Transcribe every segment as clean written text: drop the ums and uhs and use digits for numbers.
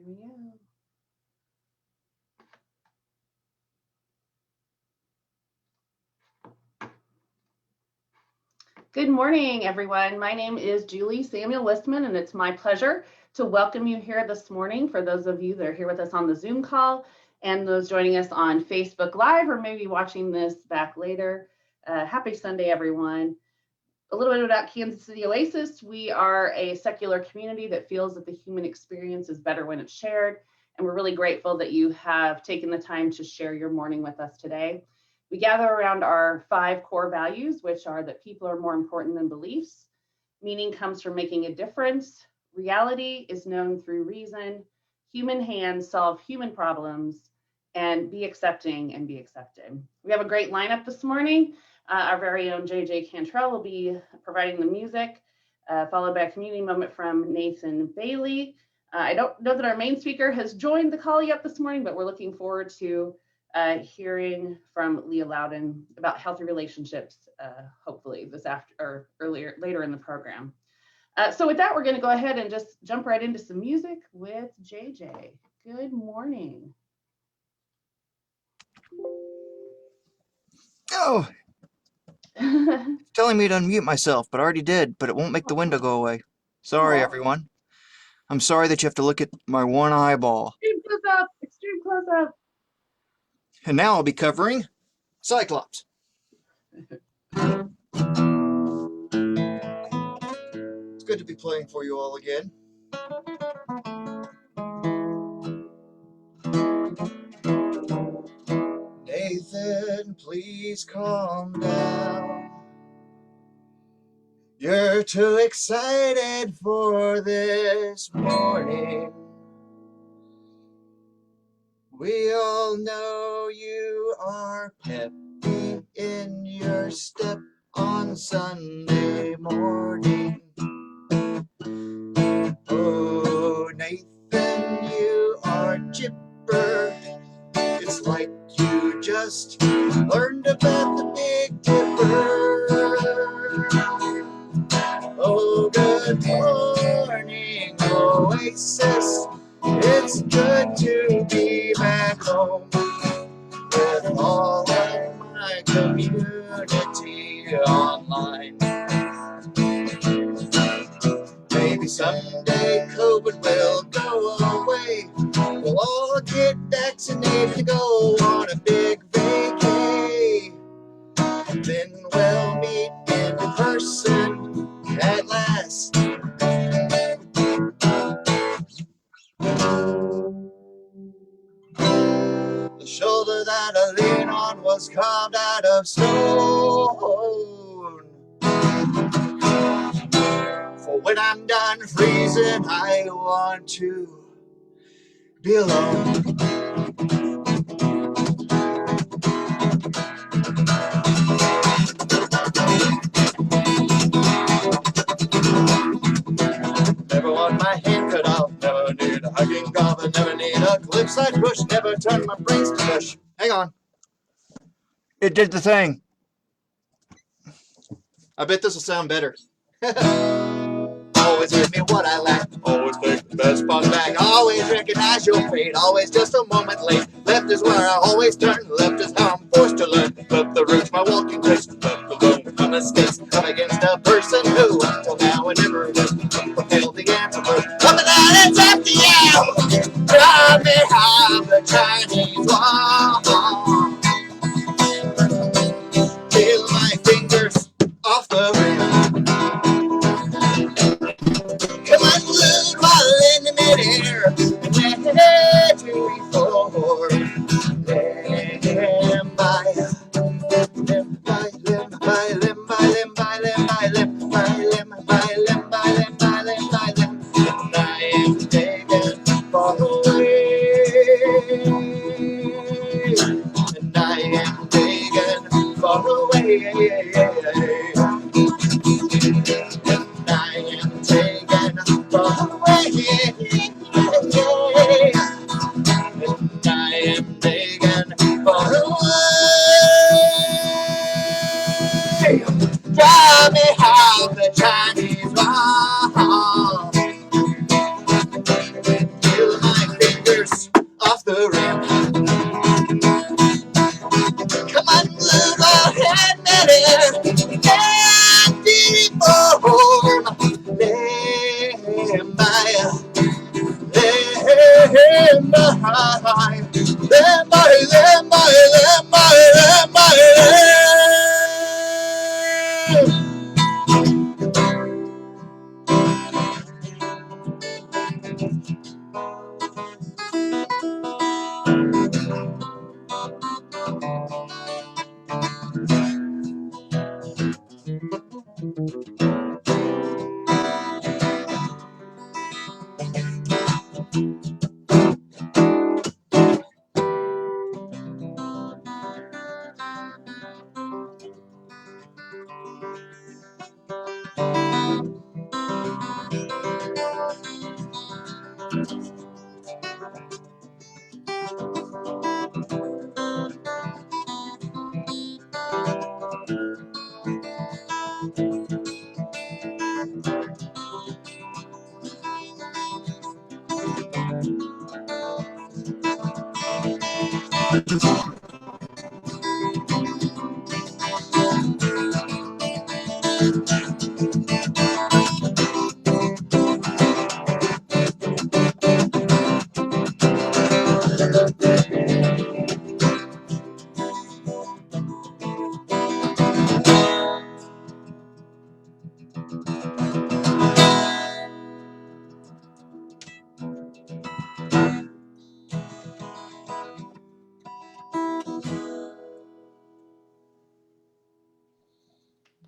Here we go. Good morning, everyone. My name is Julie Samuel Westman, and it's my pleasure to welcome you here this morning. For those of you that are here with us on the Zoom call and those joining us on Facebook Live or maybe watching this back later, happy Sunday, everyone. A little bit about Kansas City Oasis. We are a secular community that feels that the human experience is better when it's shared. And we're really grateful that you have taken the time to share your morning with us today. We gather around our 5 core values, which are that people are more important than beliefs. Meaning comes from making a difference. Reality is known through reason. Human hands solve human problems. And be accepting and be accepted. We have a great lineup this morning. Our very own JJ Cantrell will be providing the music, followed by a community moment from Nathan Bailey. I don't know that our main speaker has joined the call yet this morning, but we're looking forward to hearing from Loudon about healthy relationships, hopefully this later in the program. So with that, we're going to go ahead and just jump right into some music with JJ. Good morning. Oh, it's telling me to unmute myself, but I already did, but it won't make the window go away. Sorry, everyone. I'm sorry that you have to look at my one eyeball. Extreme close up. And now I'll be covering Cyclops. It's good to be playing for you all again. Nathan, please calm down. You're too excited for this morning. We all know you are peppy in your step on Sunday morning. Oh, Nathan, you are chipper. It's like you just learned about the Big Dipper. Oh, good morning, Oasis. It's good to be back home with all of my community online. Maybe someday COVID will go away. We'll all get vaccinated to go on a big vacay. Then we'll meet in person at last. The shoulder that I lean on was carved out of stone. For when I'm done freezing, I want to be alone. Never want my hand cut off, never need a hugging cough, never need a cliffside push, never turn my brains to mush. Hang on. It did the thing. I bet this will sound better. Always give me what I lack. Always take the best spot back. Always recognize your fate. Always just a moment late. Left is where I always turn. Left is how I'm forced to learn. Left the route my walking takes. Left alone with my mistakes. I'm against a person who until now I never was. Fulfilled the answer first. Coming out, it's empty out. Drive me behind the Chinese wall. Feel my fingers off the rim. Come on, load while in the midair. And 2, 3, 4. Limb by limb by limb by limb by limb by limb by limb by limb by limb by limb by limb by limb. And I am taken far away. And I am taken far away. And I am taken far away. high.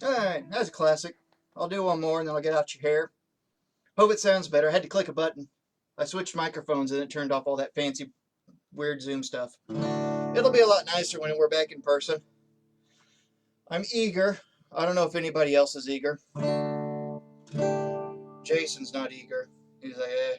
Alright, that's a classic. I'll do one more and then I'll get out your hair. Hope it sounds better. I had to click a button. I switched microphones and it turned off all that fancy, weird Zoom stuff. It'll be a lot nicer when we're back in person. I'm eager. I don't know if anybody else is eager. Jason's not eager. He's like, eh.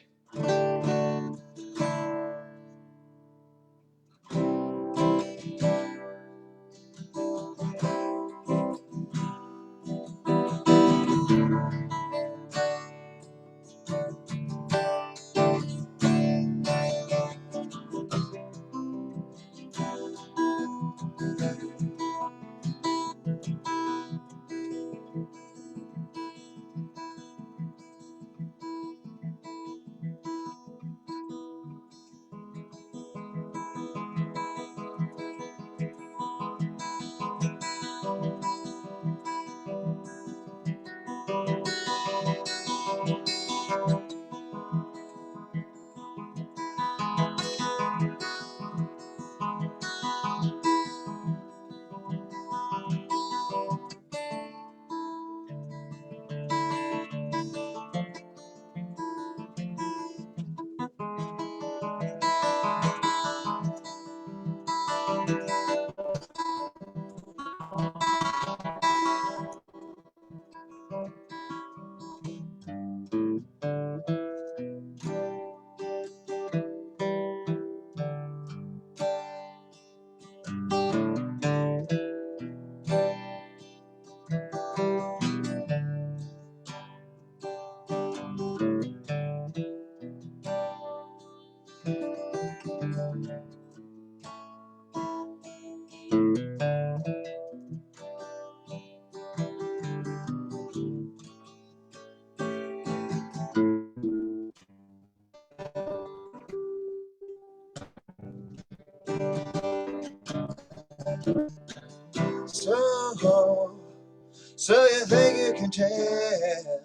So you think you can tell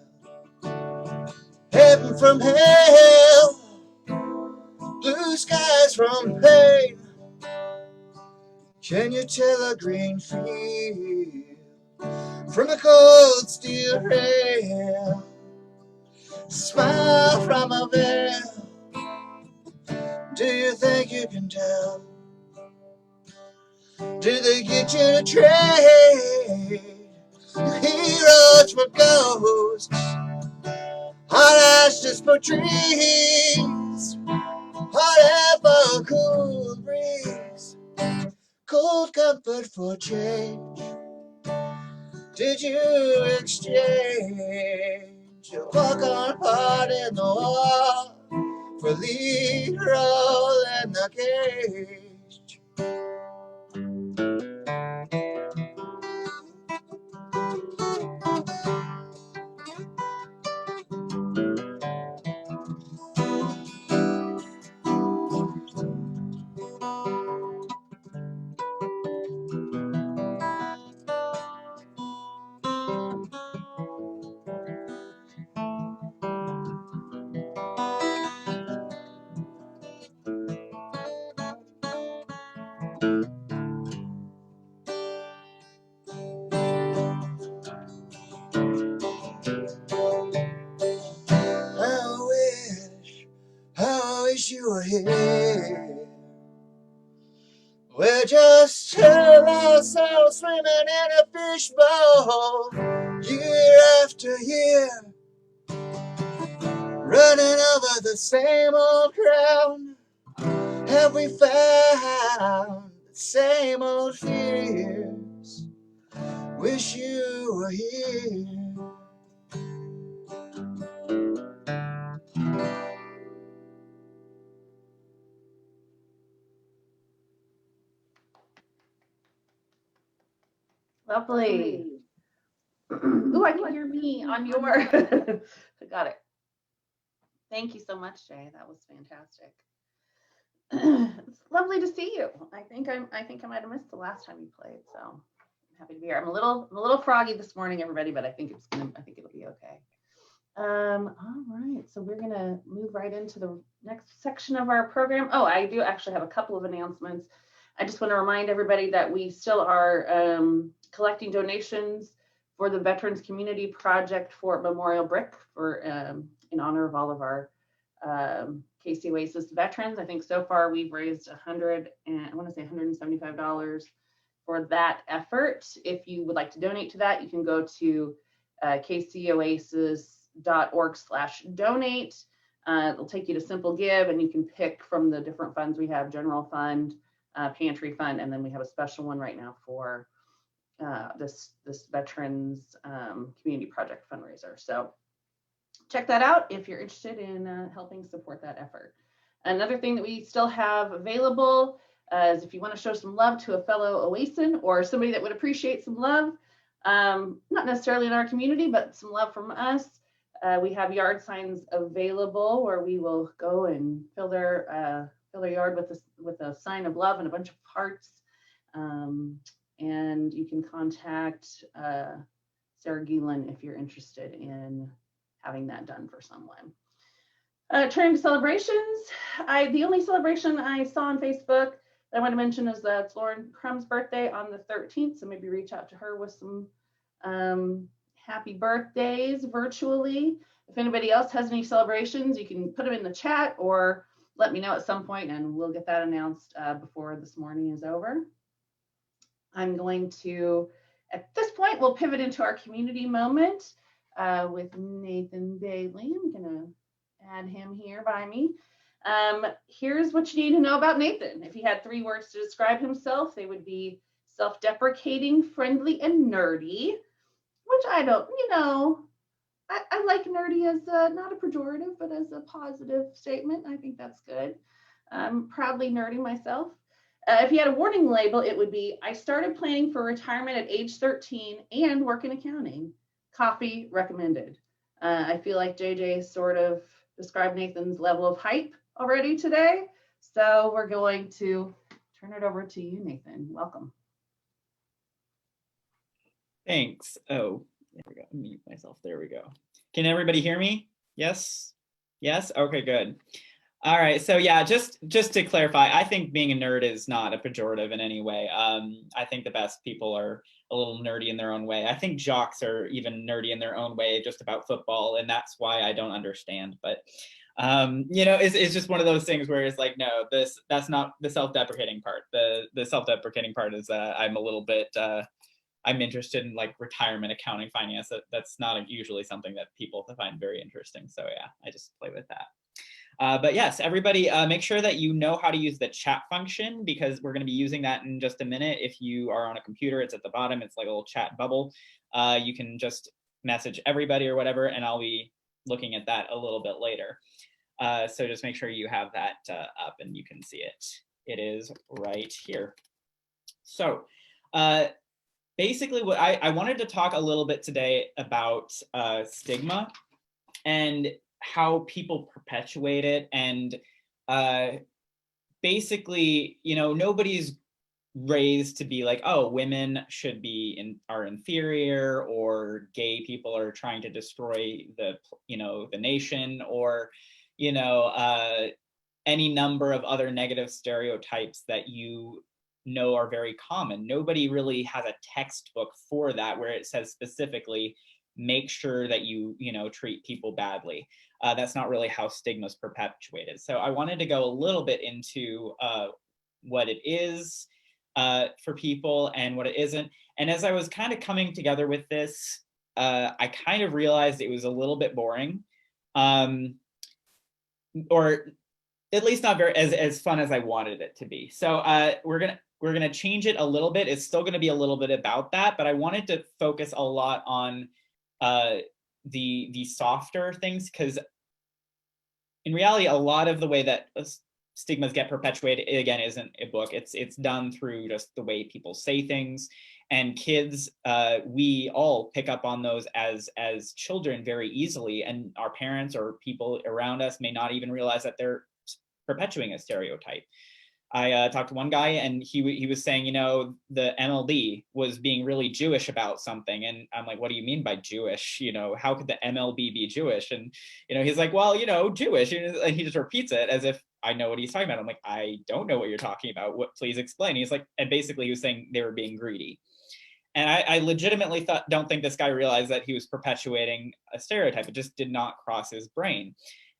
heaven from hell, blue skies from pain? Can you tell a green field from a cold steel rail? Smile from a veil. Do you think you can tell? Do they get you to trade your heroes for ghosts, hot ashes for trees, hot air for a cool breeze, cold comfort for change? Did you exchange your walk-on part in the wall for lead role in the cage? I wish you were here. We're just two lost souls swimming in a fishbowl, year after year, running over the same old ground. Have we found the same old fears? Wish you were here. Lovely. Ooh, I can hear me on your. I got it. Thank you so much, Jay. That was fantastic. It's lovely to see you. I think I might have missed the last time you played, so I'm happy to be here. I'm a little froggy this morning, everybody, but I think it'll be okay. All right, so we're gonna move right into the next section of our program. Oh, I do actually have a couple of announcements. I just want to remind everybody that we still are collecting donations for the Veterans Community Project Fort Memorial Brick for in honor of all of our KC Oasis veterans. I think so far we've raised $175 for that effort. If you would like to donate to that, you can go to kcoasis.org/donate. It'll take you to Simple Give, and you can pick from the different funds we have: general fund, pantry fund, and then we have a special one right now for this Veterans Community Project fundraiser. So check that out if you're interested in helping support that effort. Another thing that we still have available is if you want to show some love to a fellow Oasan or somebody that would appreciate some love, not necessarily in our community, but some love from us. We have yard signs available where we will go and fill their yard with a sign of love and a bunch of hearts. And you can contact Sarah Gielen if you're interested in having that done for someone. Turning to celebrations, the only celebration I saw on Facebook that I want to mention is that it's Lauren Crumb's birthday on the 13th, so maybe reach out to her with some happy birthdays virtually. If anybody else has any celebrations, you can put them in the chat or let me know at some point and we'll get that announced before this morning is over. I'm going to, at this point, we'll pivot into our community moment with Nathan Bailey. I'm going to add him here by me. Here's what you need to know about Nathan. If he had 3 words to describe himself, they would be self-deprecating, friendly, and nerdy, which I don't, I like nerdy as not a pejorative, but as a positive statement. I think that's good. I'm proudly nerdy myself. If you had a warning label, it would be, I started planning for retirement at age 13 and work in accounting. Coffee recommended. I feel like JJ sort of described Nathan's level of hype already today. So we're going to turn it over to you, Nathan. Welcome. Thanks. Oh, there we go. Mute myself. There we go. Can everybody hear me? Yes? Yes? Okay, good. All right, so yeah, just to clarify, I think being a nerd is not a pejorative in any way. I think the best people are a little nerdy in their own way. I think jocks are even nerdy in their own way just about football, and that's why I don't understand. But it's just one of those things where it's like, no, that's not the self-deprecating part. The self-deprecating part is I'm a little bit I'm interested in like retirement accounting finance. That's not usually something that people find very interesting. So yeah, I just play with that. But yes, everybody, make sure that you know how to use the chat function because we're going to be using that in just a minute. If you are on a computer, it's at the bottom. It's like a little chat bubble. You can just message everybody or whatever, and I'll be looking at that a little bit later. So just make sure you have that up and you can see it. It is right here. So basically what I wanted to talk a little bit today about stigma and how people perpetuate it. And basically, nobody's raised to be like, oh, women should be are inferior, or gay people are trying to destroy the nation, or any number of other negative stereotypes that you know are very common. Nobody really has a textbook for that where it says specifically, make sure that you treat people badly. That's not really how stigma is perpetuated. So I wanted to go a little bit into what it is for people and what it isn't. And as I was kind of coming together with this, I kind of realized it was a little bit boring, or at least not very as fun as I wanted it to be. So we're gonna change it a little bit. It's still gonna be a little bit about that, but I wanted to focus a lot on the softer things, because in reality, a lot of the way that stigmas get perpetuated, again, isn't a book. It's done through just the way people say things. And kids, we all pick up on those as children very easily, and our parents or people around us may not even realize that they're perpetuating a stereotype. I talked to one guy, and he was saying, the MLB was being really Jewish about something, and I'm like, what do you mean by Jewish? How could the MLB be Jewish? And he's like, well, Jewish, and he just repeats it as if I know what he's talking about. I'm like, I don't know what you're talking about. What? Please explain. He's like, and basically he was saying they were being greedy. And I legitimately don't think this guy realized that he was perpetuating a stereotype. It just did not cross his brain.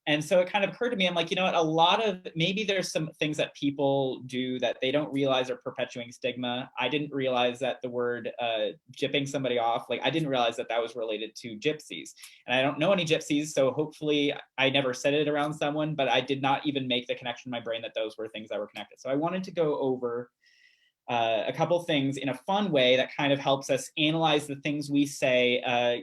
And so it kind of occurred to me, I'm like, a lot of, maybe there's some things that people do that they don't realize are perpetuating stigma. I didn't realize that the word gypping somebody off, I didn't realize that was related to gypsies. And I don't know any gypsies, so hopefully I never said it around someone, but I did not even make the connection in my brain that those were things that were connected. So I wanted to go over a couple things in a fun way that kind of helps us analyze the things we say,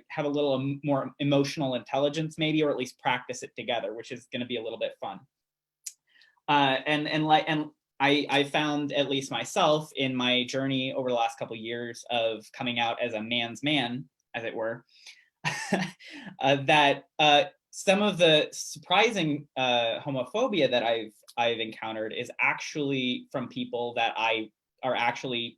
have a little more emotional intelligence maybe, or at least practice it together, which is going to be a little bit fun. And I found, at least myself, in my journey over the last couple of years of coming out as a man's man, as it were, that some of the surprising homophobia that I've encountered is actually from people that are actually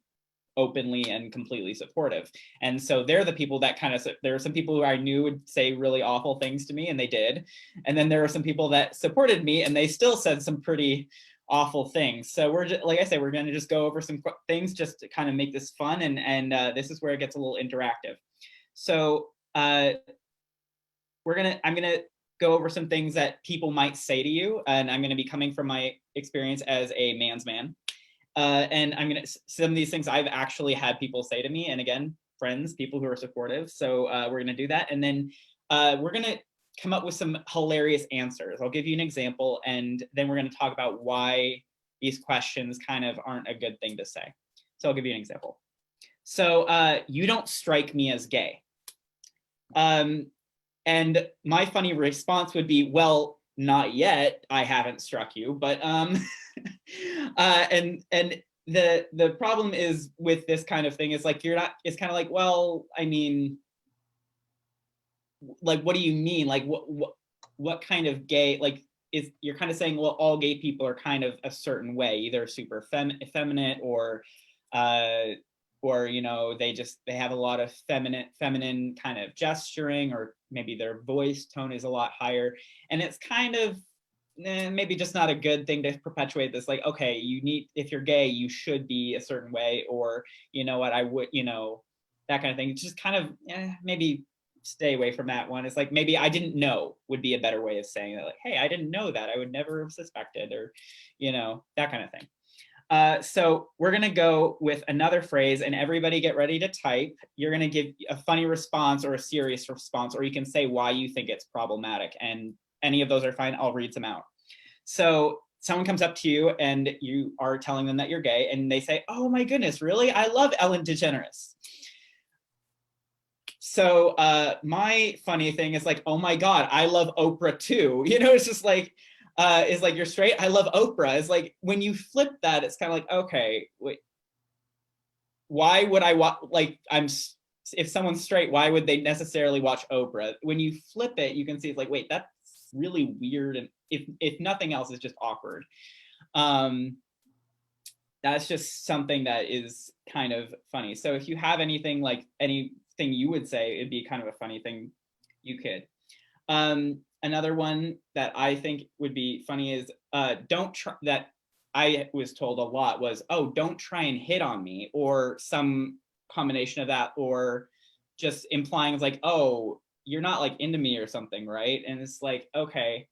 openly and completely supportive. And so they're the people that there are some people who I knew would say really awful things to me, and they did. And then there were some people that supported me, and they still said some pretty awful things. So we're just, like I said, we're going to just go over some things just to kind of make this fun. And this is where it gets a little interactive. So I'm going to go over some things that people might say to you. And I'm going to be coming from my experience as a man's man. And some of these things I've actually had people say to me, and again, friends, people who are supportive. So we're going to do that. And then we're going to come up with some hilarious answers. I'll give you an example, and then we're going to talk about why these questions kind of aren't a good thing to say. So I'll give you an example. So you don't strike me as gay. And my funny response would be, well, not yet, I haven't struck you, but and the problem is with this kind of thing is it's kind of like, well, I mean, what do you mean? What kind of gay, you're kind of saying, well, all gay people are kind of a certain way, either super effeminate or they have a lot of feminine kind of gesturing, or maybe their voice tone is a lot higher. And it's kind of maybe just not a good thing to perpetuate this, okay, if you're gay, you should be a certain way, or I would, that kind of thing. It's just kind of maybe stay away from that one. It's maybe I didn't know would be a better way of saying that, hey, I didn't know that, I would never have suspected, or that kind of thing. So we're going to go with another phrase, and everybody get ready to type. You're going to give a funny response or a serious response, or you can say why you think it's problematic, and any of those are fine. I'll read some out. So someone comes up to you and you are telling them that you're gay, and they say, oh my goodness, really? I love Ellen DeGeneres. So my funny thing is oh my God, I love Oprah too. It's just is you're straight, I love Oprah. It's when you flip that, it's kind of okay, wait, why would I watch, if someone's straight, why would they necessarily watch Oprah? When you flip it, you can see it's wait, that's really weird. And if nothing else, is just awkward. That's just something that is kind of funny. So if you have anything anything you would say, it'd be kind of a funny thing, you could. Another one that I think would be funny is that I was told a lot was, oh, don't try and hit on me, or some combination of that, or just implying it's like, oh, you're not like into me or something, right? And it's like, okay,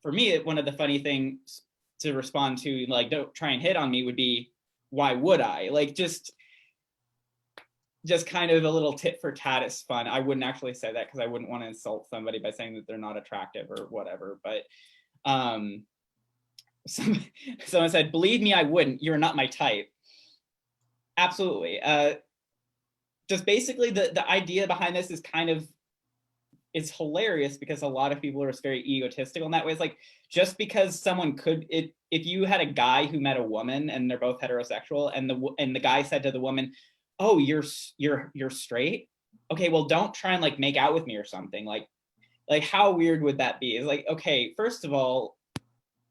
for me, one of the funny things to respond to, like, don't try and hit on me would be, why would I? Like, just kind of a little tit for tat is fun. I wouldn't actually say that because I wouldn't want to insult somebody by saying that they're not attractive or whatever. But someone said, believe me, I wouldn't. You're not my type. Absolutely. Just basically the idea behind this is kind of, it's hilarious because a lot of people are just very egotistical in that way. It's like, just because someone could, if you had a guy who met a woman and they're both heterosexual, and the guy said to the woman, oh, you're straight? Okay, well, don't try and like make out with me or something. Like how weird would that be? It's like, okay, first of all,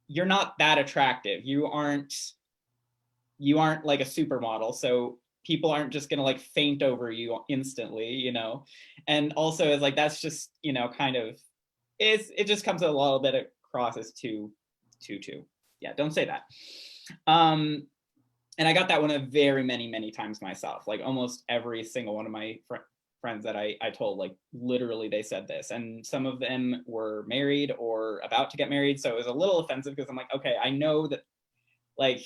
you're not that attractive. You aren't like a supermodel, so people aren't just gonna like faint over you instantly, you know? And also it's like, that's just, you know, kind of, it just comes a little bit across as too. Yeah, don't say that. And I got that one very many times myself. Like almost every single one of my friends that I told, like literally they said this, and some of them were married or about to get married. So it was a little offensive because I'm like, okay, I know that, like,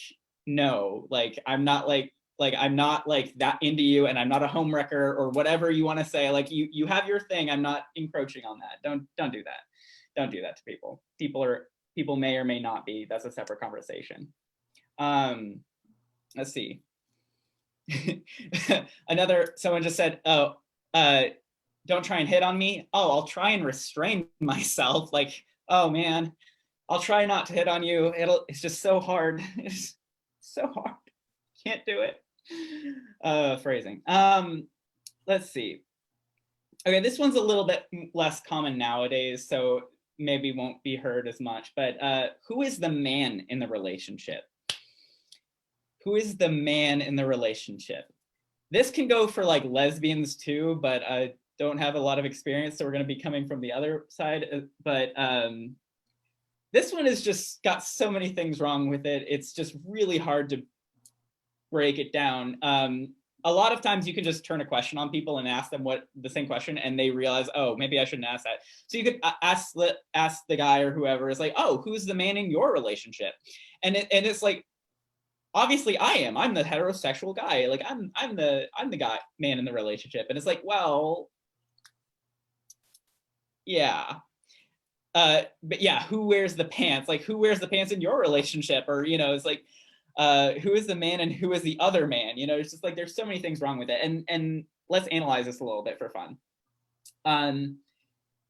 no, like I'm not like I'm not like that into you, and I'm not a homewrecker or whatever you want to say. Like you have your thing. I'm not encroaching on that. Don't do that. Don't do that to people. People may or may not be. That's a separate conversation. Let's see. Someone just said, oh, don't try and hit on me. Oh, I'll try and restrain myself. Like, oh man, I'll try not to hit on you. It's just so hard. It's so hard. Can't do it. Phrasing. Let's see. Okay, this one's a little bit less common nowadays, so maybe won't be heard as much, but who is the man in the relationship? Who is the man in the relationship? This can go for like lesbians too, but I don't have a lot of experience, so we're going to be coming from the other side. But this one has just got so many things wrong with it. It's just really hard to break it down. A lot of times you can just turn a question on people and ask them the same question, and they realize, oh, maybe I shouldn't ask that. So you could ask the guy or whoever is like, oh, who's the man in your relationship? And it's like, obviously I am. I'm the heterosexual guy. Like I'm the man in the relationship. And it's like, well, yeah. But yeah, who wears the pants? Like, who wears the pants in your relationship? Or, you know, it's like, who is the man and who is the other man? You know, it's just like, there's so many things wrong with it. And let's analyze this a little bit for fun.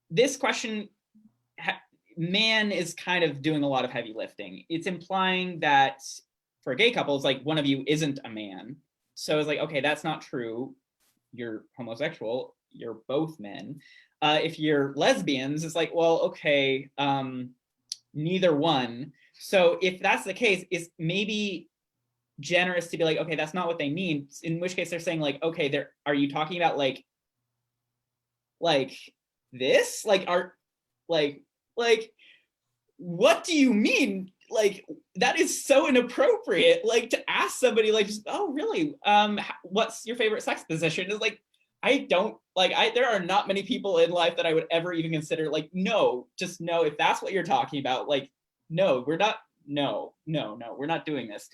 This question, man is kind of doing a lot of heavy lifting. It's implying that for gay couples, like one of you isn't a man. So it's like, okay, that's not true. You're homosexual. You're both men. If you're lesbians, it's like, well, okay, neither one. So if that's the case, it's maybe generous to be like, okay, that's not what they mean. In which case they're saying like, okay, are you talking about like this? Like, what do you mean? Like, that is so inappropriate. Like, to ask somebody like, just, oh, really? What's your favorite sex position? Is like, there are not many people in life that I would ever even consider, like, no, just no, if that's what you're talking about, like, no, we're not, no, we're not doing this.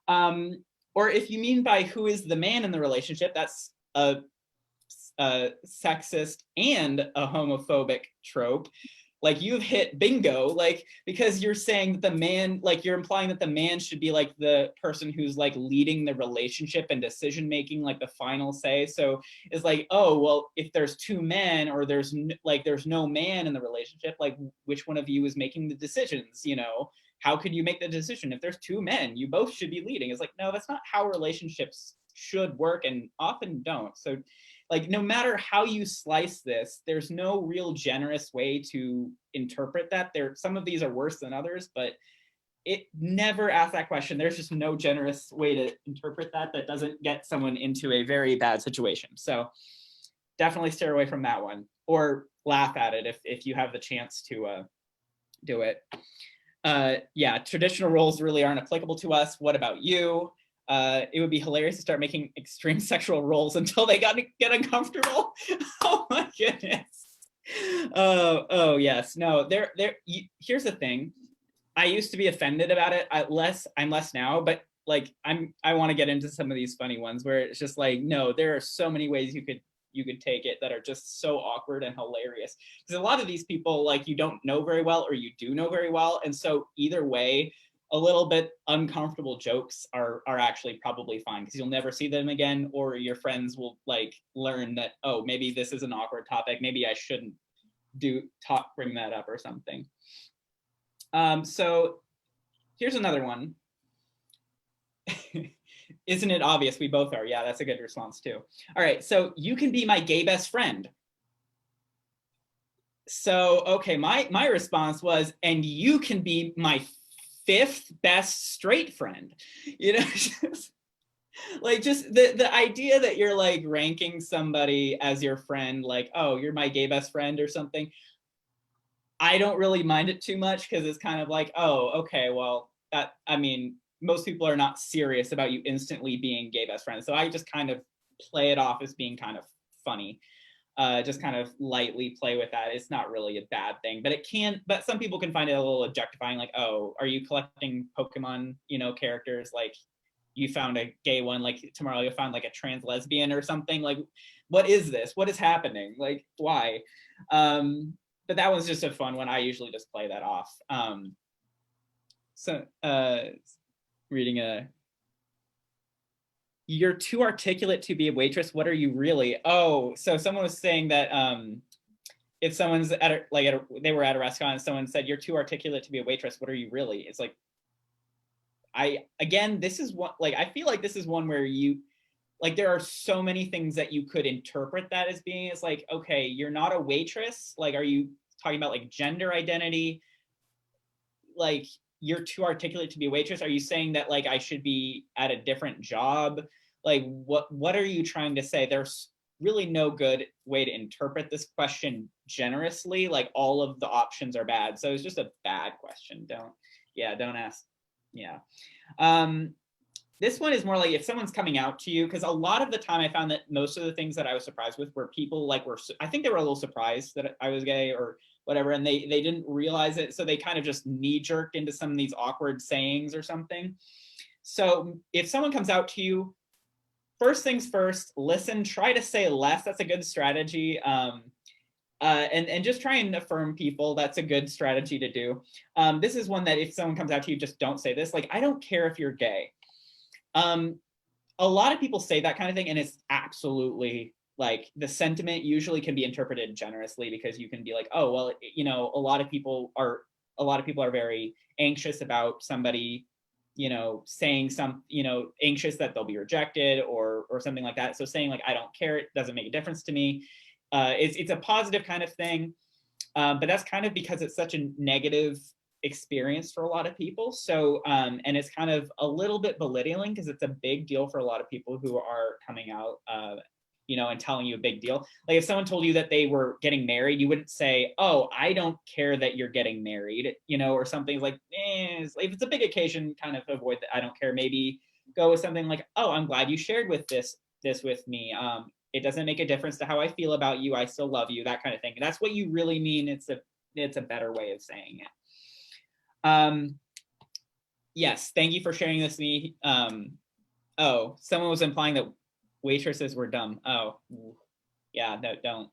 Or if you mean by who is the man in the relationship, that's a sexist and a homophobic trope. Like, you've hit bingo, like, because you're saying that the man, like, you're implying that the man should be like the person who's like leading the relationship and decision making, like the final say. So it's like, oh, well, if there's two men or there's no man in the relationship, like, which one of you is making the decisions? You know, how could you make the decision if there's two men? You both should be leading. It's like, no, that's not how relationships should work, and often don't. So, like, no matter how you slice this, there's no real generous way to interpret that. Some of these are worse than others, but it never asks that question. There's just no generous way to interpret that doesn't get someone into a very bad situation. So definitely steer away from that one, or laugh at it if you have the chance to do it. Yeah, traditional roles really aren't applicable to us. What about you? It would be hilarious to start making extreme sexual roles until they get uncomfortable. Oh my goodness. Oh yes. No, here's the thing. I used to be offended about it. I'm less now, but like I want to get into some of these funny ones where it's just like, no, there are so many ways you could take it that are just so awkward and hilarious. Because a lot of these people, like, you don't know very well or you do know very well. And so either way, a little bit uncomfortable jokes are actually probably fine because you'll never see them again, or your friends will like learn that, oh, maybe this is an awkward topic. Maybe I shouldn't bring that up or something. So here's another one. Isn't it obvious? We both are. Yeah, that's a good response too. All right, so you can be my gay best friend. So, okay, my response was, and you can be my 5th best straight friend. You know, like just the idea that you're like ranking somebody as your friend, like, oh, you're my gay best friend or something. I don't really mind it too much because it's kind of like, oh, okay, well, most people are not serious about you instantly being gay best friends. So I just kind of play it off as being kind of funny. Just kind of lightly play with that. It's not really a bad thing, but some people can find it a little objectifying, like, oh, are you collecting Pokemon, characters? Like, you found a gay one, like tomorrow you'll find like a trans lesbian or something. Like, what is this? What is happening? Like, why? But that was just a fun one. I usually just play that off. Reading you're too articulate to be a waitress. What are you really? Oh, so someone was saying that if someone's they were at a restaurant and someone said, you're too articulate to be a waitress. What are you really? It's like, this is what, like, I feel like this is one where there are so many things that you could interpret that as being. It's like, okay, you're not a waitress. Like, are you talking about like gender identity? Like, you're too articulate to be a waitress. Are you saying that like I should be at a different job? Like, what are you trying to say? There's really no good way to interpret this question generously. Like, all of the options are bad. So it's just a bad question. Don't ask. Yeah. This one is more like if someone's coming out to you, because a lot of the time I found that most of the things that I was surprised with were people I think they were a little surprised that I was gay or whatever, and they didn't realize it, so they kind of just knee-jerked into some of these awkward sayings or something. So if someone comes out to you, first things first, listen, try to say less. That's a good strategy. And just try and affirm people. That's a good strategy to do. This is one that if someone comes out to you, just don't say this. Like, I don't care if you're gay. A lot of people say that kind of thing, and it's absolutely, like, the sentiment usually can be interpreted generously, because you can be like, oh, well, a lot of people are very anxious about somebody, saying anxious that they'll be rejected or something like that. So saying like, I don't care, it doesn't make a difference to me. It's a positive kind of thing, but that's kind of because it's such a negative experience for a lot of people. So, and it's kind of a little bit belittling because it's a big deal for a lot of people who are coming out, and telling you a big deal. Like if someone told you that they were getting married, you wouldn't say, oh, I don't care that you're getting married, or something like, if it's a big occasion, kind of avoid the I don't care. Maybe go with something like, oh, I'm glad you shared this with me. It doesn't make a difference to how I feel about you. I still love you, that kind of thing. That's what you really mean. It's a better way of saying it. Yes, thank you for sharing this with me. Oh, someone was implying that waitresses were dumb. Oh, yeah, no, don't.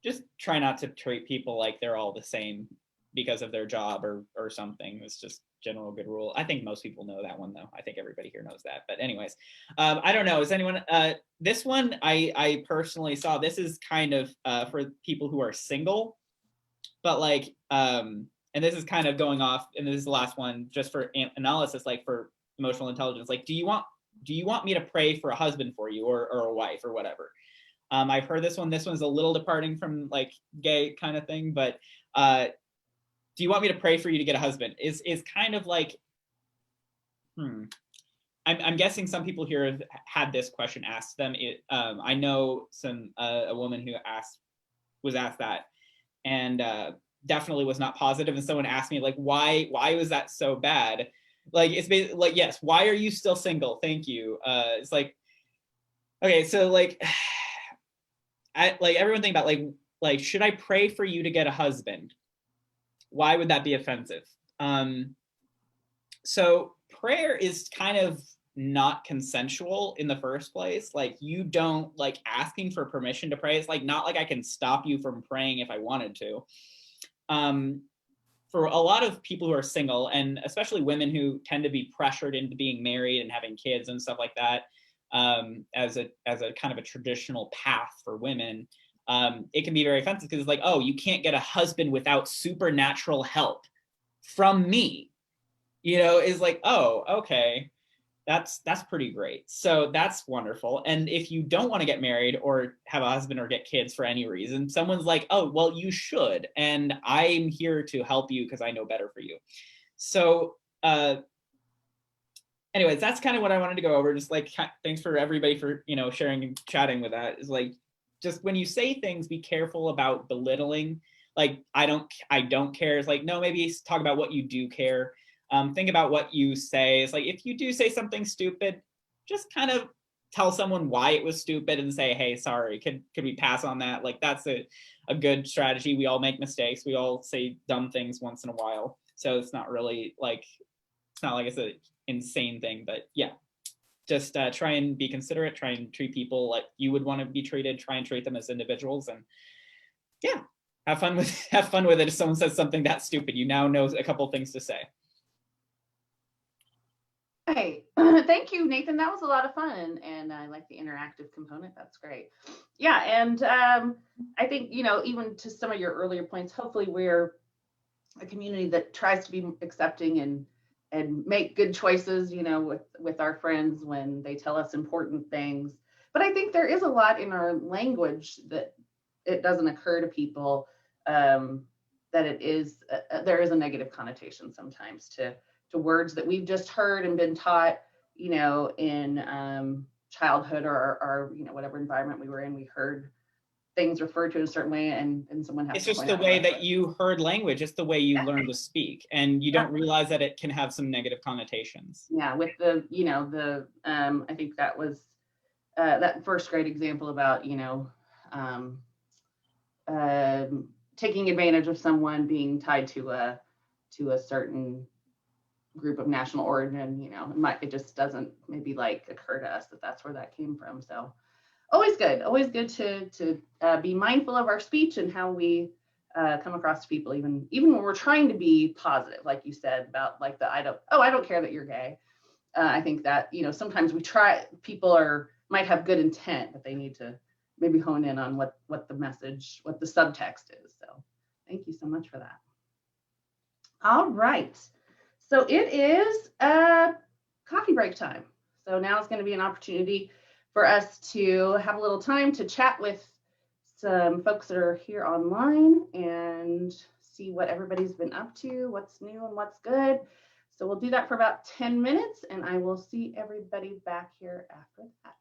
Just try not to treat people like they're all the same because of their job or something. It's just general good rule. I think most people know that one, though. I think everybody here knows that. But anyways, I don't know. Is anyone, this one I personally saw, this is kind of for people who are single, but like, and this is kind of going off, and this is the last one just for analysis, like for emotional intelligence. Like, do you want me to pray for a husband for you or a wife or whatever? I've heard this one. This one's a little departing from like gay kind of thing, but do you want me to pray for you to get a husband? Is kind of like, I'm guessing some people here have had this question asked them. I know a woman who was asked that, and definitely was not positive. And someone asked me like, why was that so bad? Like, it's basically like, yes, why are you still single? Thank you. It's like, okay, so like, like everyone think about like, should I pray for you to get a husband? Why would that be offensive? So prayer is kind of not consensual in the first place. Like, you don't, like, asking for permission to pray. It's like not like I can stop you from praying if I wanted to. For a lot of people who are single, and especially women who tend to be pressured into being married and having kids and stuff like that, as a kind of a traditional path for women, it can be very offensive because it's like, oh, you can't get a husband without supernatural help from me. You know, is like, oh, okay, that's pretty great. So that's wonderful. And if you don't want to get married or have a husband or get kids for any reason, someone's like, oh, well, you should, and I'm here to help you because I know better for you. So anyways, that's kind of what I wanted to go over. Just like, thanks for everybody for, you know, sharing and chatting with that. Is like, just when you say things, be careful about belittling. Like, I don't care. It's like, no, maybe talk about what you do care. Think about what you say. It's like, if you do say something stupid, just kind of tell someone why it was stupid and say, hey, sorry, could we pass on that? Like, that's a good strategy. We all make mistakes. We all say dumb things once in a while. So it's not really like, it's not like it's an insane thing, but yeah, just try and be considerate, try and treat people like you would want to be treated, try and treat them as individuals, and yeah, have fun with it. If someone says something that stupid, you now know a couple things to say. Hey, thank you, Nathan. That was a lot of fun, and I like the interactive component. That's great. Yeah, and I think, you know, even to some of your earlier points, hopefully we're a community that tries to be accepting and make good choices, you know, with our friends when they tell us important things. But I think there is a lot in our language that it doesn't occur to people, that it is there is a negative connotation sometimes to words that we've just heard and been taught, you know, in childhood or you know, whatever environment we were in. We heard things referred to in a certain way, and someone has It's to just point the out way that you heard language. It's the way you yeah. learn to speak, and you don't realize that it can have some negative connotations. Yeah, with the, you know, the I think that was that first great example about, you know, um, taking advantage of someone being tied to a certain group of national origin. You know, it just doesn't maybe like occur to us that that's where that came from. So always good to be mindful of our speech and how we come across to people, even when we're trying to be positive, like you said about like the I don't care that you're gay. I think that, you know, sometimes people might have good intent, but they need to maybe hone in on what the message, what the subtext is. So thank you so much for that. All right. So it is coffee break time. So now it's going to be an opportunity for us to have a little time to chat with some folks that are here online and see what everybody's been up to, what's new and what's good. So we'll do that for about 10 minutes, and I will see everybody back here after that.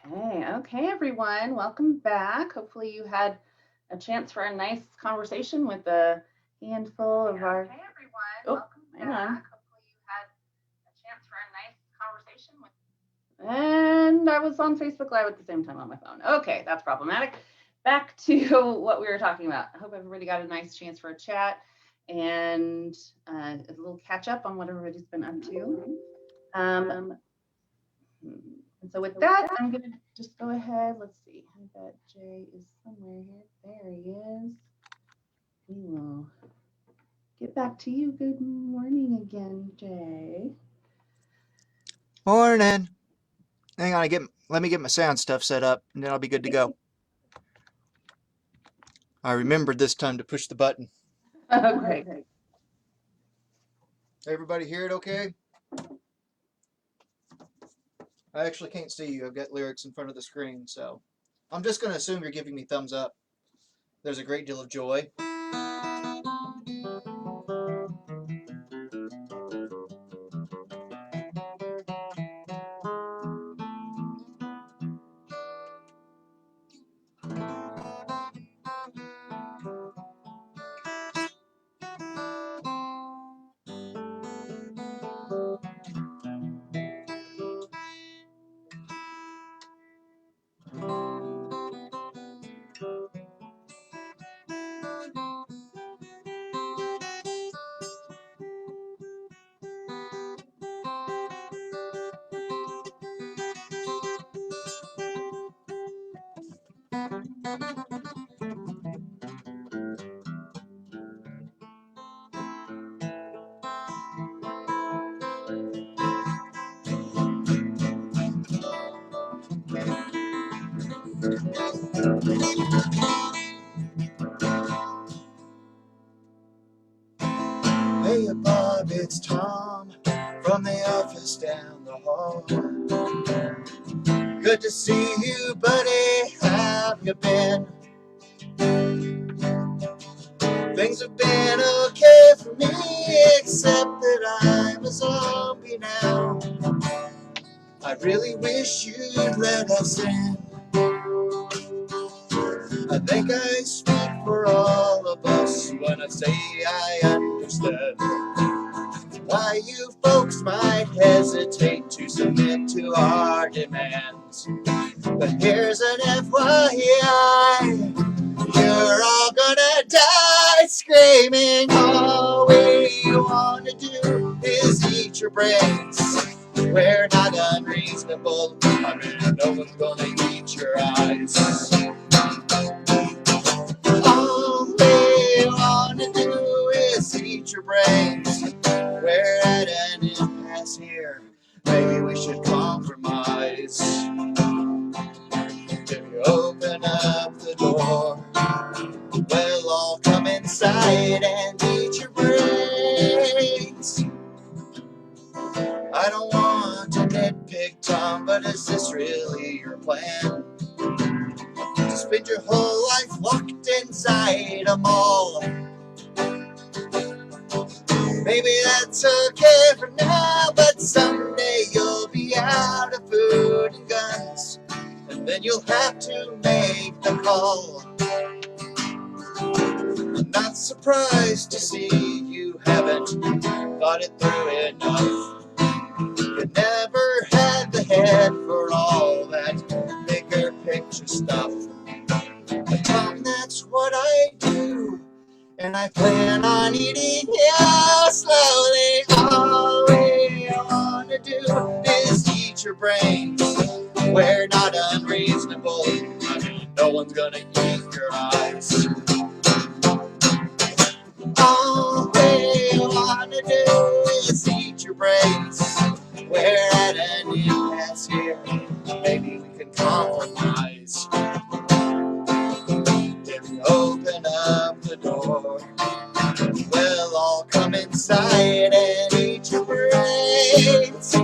Okay, everyone, welcome back. Hopefully you had a chance for a nice conversation with a handful of our. Okay, everyone, welcome back. Hopefully you had a chance for a nice conversation with. And I was on Facebook Live at the same time on my phone. Okay, that's problematic. Back to what we were talking about. I hope everybody got a nice chance for a chat and a little catch up on what everybody's been up to. And so with that, I'm going to just go ahead. Let's see. I bet Jay is somewhere here. There he is. We will get back to you. Good morning again, Jay. Morning. Hang on, let me get my sound stuff set up, and then I'll be good to go. I remembered this time to push the button. Great. Everybody hear it okay? I actually can't see you. I've got lyrics in front of the screen, so I'm just going to assume you're giving me thumbs up. There's a great deal of joy. Hey, Bob, it's Tom from the office down the hall. Good to see you, buddy. How have you been? Things have been okay for me, except that I'm a zombie now. I really wish you'd let us in. I think I speak for all of us when I say I understand why you folks might hesitate to submit to our demands. But here's an FYI, you're all gonna die screaming. All we wanna do is eat your brains. We're not unreasonable. I mean, no one's gonna eat your eyes. All we wanna do is eat your brains. We're at an impasse here. Maybe we should compromise. If you open up the door, we'll all come inside and eat your brains. I don't want to nitpick, Tom, but is this really your plan? To spend your whole life locked inside a mall? Maybe that's okay for now, but someday you'll be out of food and guns, and then you'll have to make the call. I'm not surprised to see you haven't thought it through enough. You never had the head for all that bigger picture stuff. But Tom, that's what I do, and I plan on eating you slowly. All we wanna do is eat your brains. We're not unreasonable. I mean, no one's gonna eat your eyes. All we wanna do is eat your brains. We're at an impasse here. Maybe we can compromise. If you open up the door, we'll all come inside and eat your brains.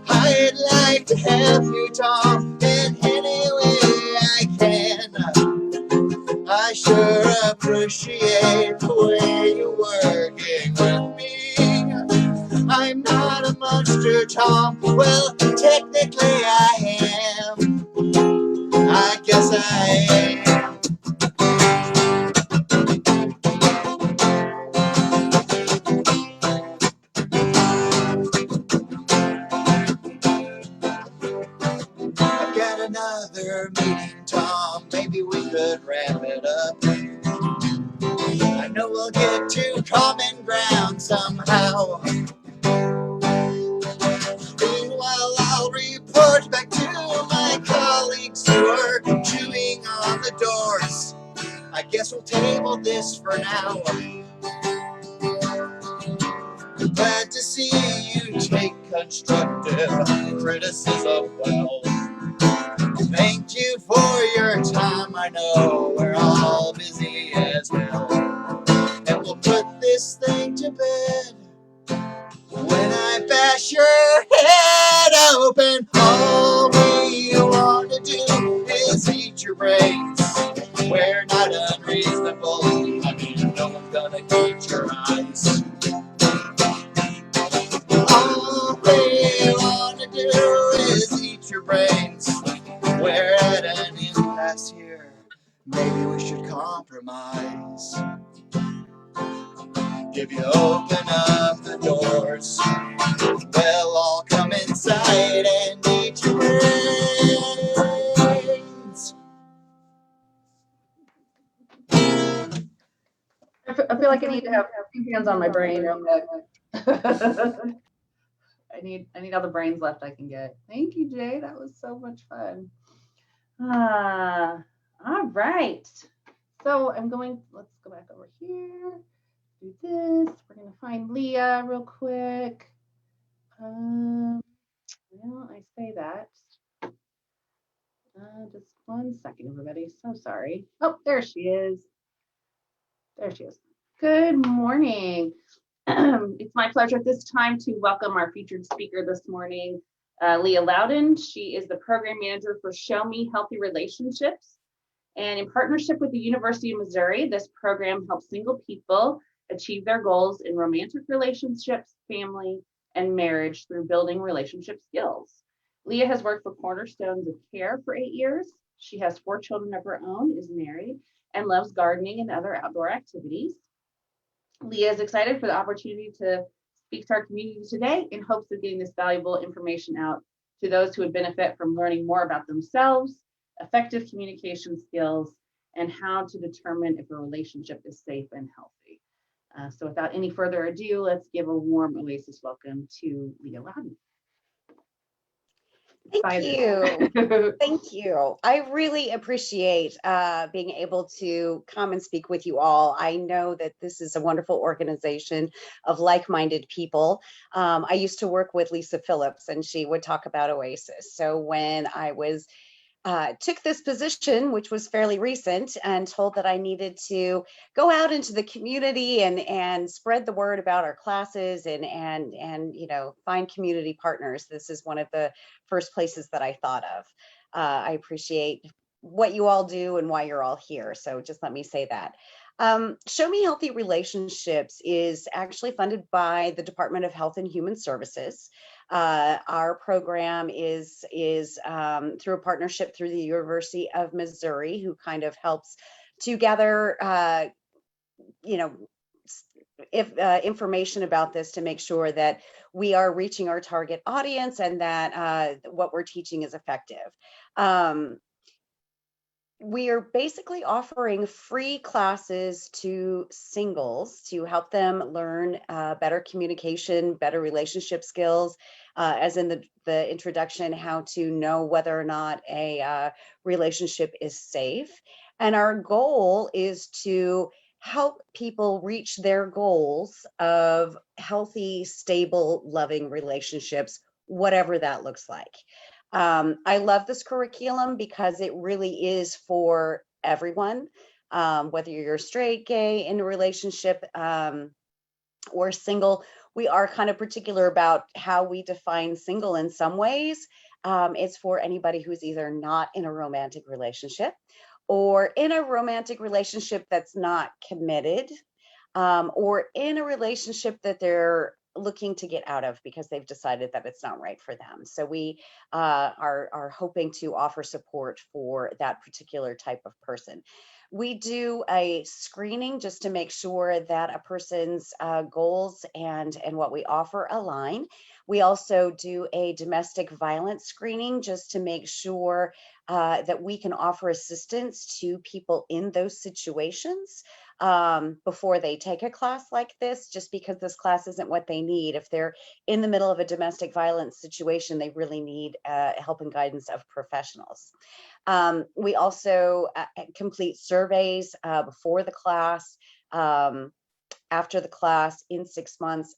I'd like to help you, Tom, in any way I can. I sure appreciate the way you're working with me. I'm not a monster, Tom. Well, technically I am. tonight. I've got another meeting, Tom. Maybe we could wrap it up. I know we'll get to common ground somehow. Meanwhile, I'll report back to my colleagues who are chewing on the doors. I guess we'll table this for now. Glad to see you take constructive criticism well. Thank you for your time. I know we're all busy as hell. And we'll put this thing to bed when I bash your head open. All we want to do is eat your brains. We're not unreasonable. I mean, no one's gonna eat your eyes. All we want to do is eat your brains. We're at an impasse here. Maybe we should compromise. If you open up the doors, we'll all come inside and eat your brains. I feel like I need to have 2 hands on my brain real quick. I need all the brains left I can get. Thank you, Jay. That was so much fun. All right. So let's go back over here. Do this. We're gonna find Leah real quick. Well, I say that. Just 1 second, everybody. So sorry. Oh, there she is. There she is. Good morning. It's my pleasure at this time to welcome our featured speaker this morning, Leah Loudon. She is the program manager for ShowMe Healthy Relationships. And in partnership with the University of Missouri, this program helps single people achieve their goals in romantic relationships, family, and marriage through building relationship skills. Leah has worked for Cornerstones of Care for 8 years. She has 4 children of her own, is married, and loves gardening and other outdoor activities. Leah is excited for the opportunity to speak to our community today in hopes of getting this valuable information out to those who would benefit from learning more about themselves, effective communication skills, and how to determine if a relationship is safe and healthy. So without any further ado, let's give a warm Oasis welcome to Leah Loudon. Thank you. Thank you. I really appreciate being able to come and speak with you all. I know that this is a wonderful organization of like-minded people. I used to work with Lisa Phillips, and she would talk about Oasis. So when I took this position, which was fairly recent, and told that I needed to go out into the community and spread the word about our classes and find community partners. This is one of the first places that I thought of. I appreciate what you all do and why you're all here. So just let me say that. Show Me Healthy Relationships is actually funded by the Department of Health and Human Services. Our program is through a partnership through the University of Missouri, who kind of helps to gather, information about this to make sure that we are reaching our target audience and that what we're teaching is effective. We are basically offering free classes to singles to help them learn better communication, better relationship skills, as in the introduction, how to know whether or not a relationship is safe. And our goal is to help people reach their goals of healthy, stable, loving relationships, whatever that looks like. I love this curriculum because it really is for everyone, whether you're straight, gay, in a relationship, or single. We are kind of particular about how we define single in some ways. It's for anybody who's either not in a romantic relationship or in a romantic relationship that's not committed, or in a relationship that they're looking to get out of because they've decided that it's not right for them. So we are hoping to offer support for that particular type of person. We do a screening just to make sure that a person's goals and what we offer align. We also do a domestic violence screening just to make sure that we can offer assistance to people in those situations before they take a class like this, just because this class isn't what they need. If they're in the middle of a domestic violence situation, they really need help and guidance of professionals. We also complete surveys before the class, after the class, in 6 months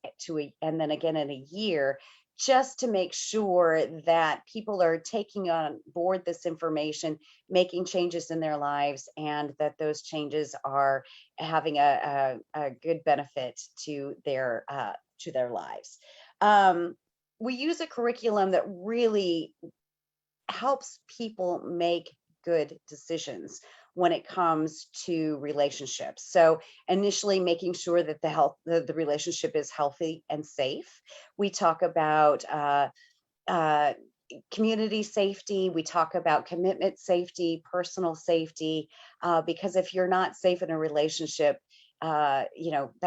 and then again in a year, just to make sure that people are taking on board this information, making changes in their lives, and that those changes are having a good benefit to their lives. We use a curriculum that really helps people make good decisions when it comes to relationships. So initially making sure that the relationship is healthy and safe. We talk about community safety. We talk about commitment safety, personal safety, because if you're not safe in a relationship, that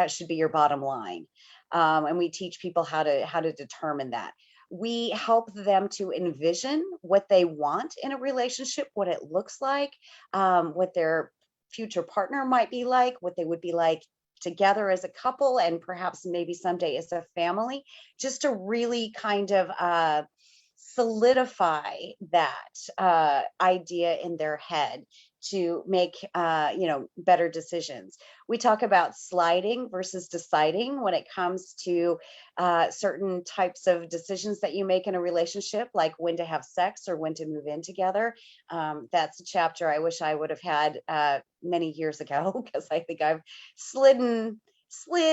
should be your bottom line. And we teach people how to determine that. We help them to envision what they want in a relationship, what it looks like, what their future partner might be like, what they would be like together as a couple, and perhaps maybe someday as a family, just to really kind of solidify that idea in their head to make better decisions. We talk about sliding versus deciding when it comes to certain types of decisions that you make in a relationship, like when to have sex or when to move in together. That's a chapter I wish I would have had many years ago, because I think I've slid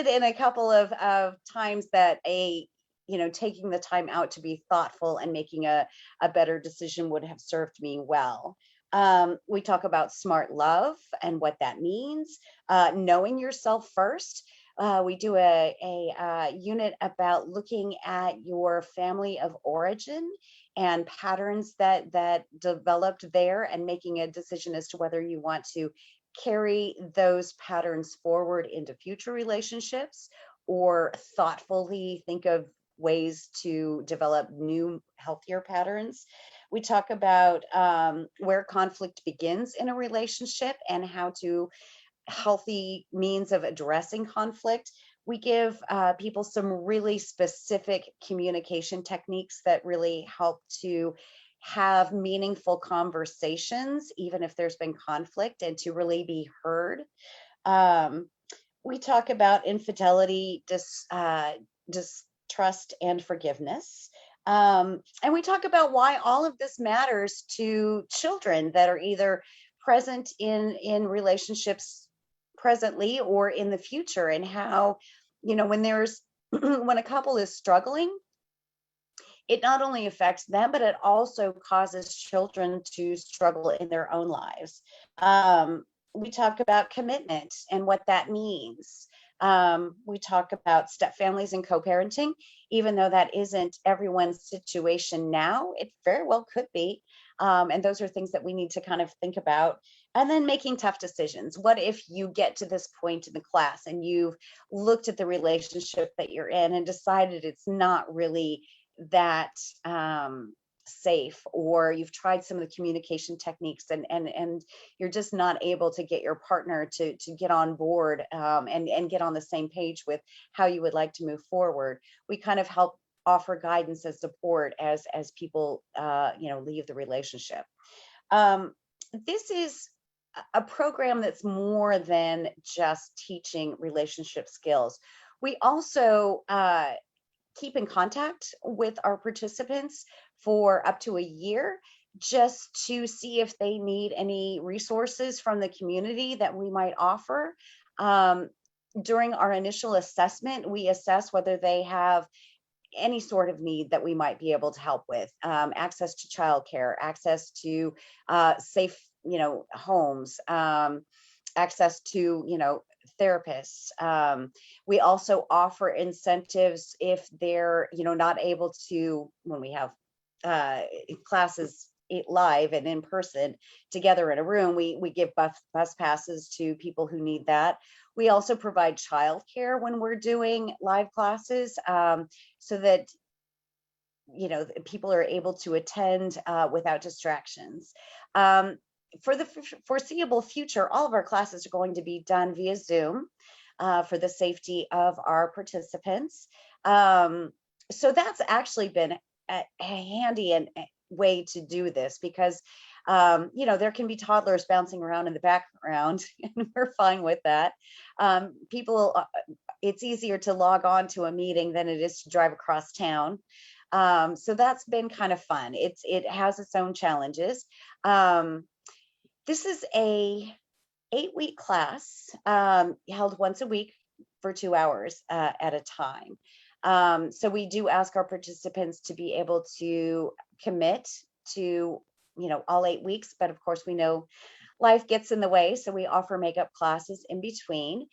in a couple of times that taking the time out to be thoughtful and making a better decision would have served me well. We talk about smart love and what that means, knowing yourself first. We do a unit about looking at your family of origin and patterns that developed there, and making a decision as to whether you want to carry those patterns forward into future relationships, or thoughtfully think of ways to develop new, healthier patterns. We talk about where conflict begins in a relationship and how to healthy means of addressing conflict. We give people some really specific communication techniques that really help to have meaningful conversations, even if there's been conflict, and to really be heard. We talk about infidelity, distrust, and forgiveness. And we talk about why all of this matters to children that are either present in relationships presently or in the future, and how, when there's when a couple is struggling, it not only affects them, but it also causes children to struggle in their own lives. We talk about commitment and what that means. We talk about step families and co-parenting, even though that isn't everyone's situation now, it very well could be. And those are things that we need to kind of think about. And then making tough decisions. What if you get to this point in the class and you've looked at the relationship that you're in and decided it's not really that safe, or you've tried some of the communication techniques and you're just not able to get your partner to get on board and get on the same page with how you would like to move forward. We kind of help offer guidance and support as people leave the relationship. This is a program that's more than just teaching relationship skills. We also keep in contact with our participants for up to a year, just to see if they need any resources from the community that we might offer. During our initial assessment, we assess whether they have any sort of need that we might be able to help with, access to childcare, access to safe, homes, access to, therapists. We also offer incentives if they're, not able to, when we have classes live and in person together in a room, we give bus passes to people who need that. We also provide childcare when we're doing live classes, so that people are able to attend without distractions. For the foreseeable future, all of our classes are going to be done via Zoom for the safety of our participants. So that's actually been a handy and way to do this, because there can be toddlers bouncing around in the background, and we're fine with that. It's easier to log on to a meeting than it is to drive across town. So that's been kind of fun. It has its own challenges. This is a 8-week class held once a week for 2 hours at a time. So we do ask our participants to be able to commit to, all 8 weeks, but of course we know life gets in the way, so we offer makeup classes in between.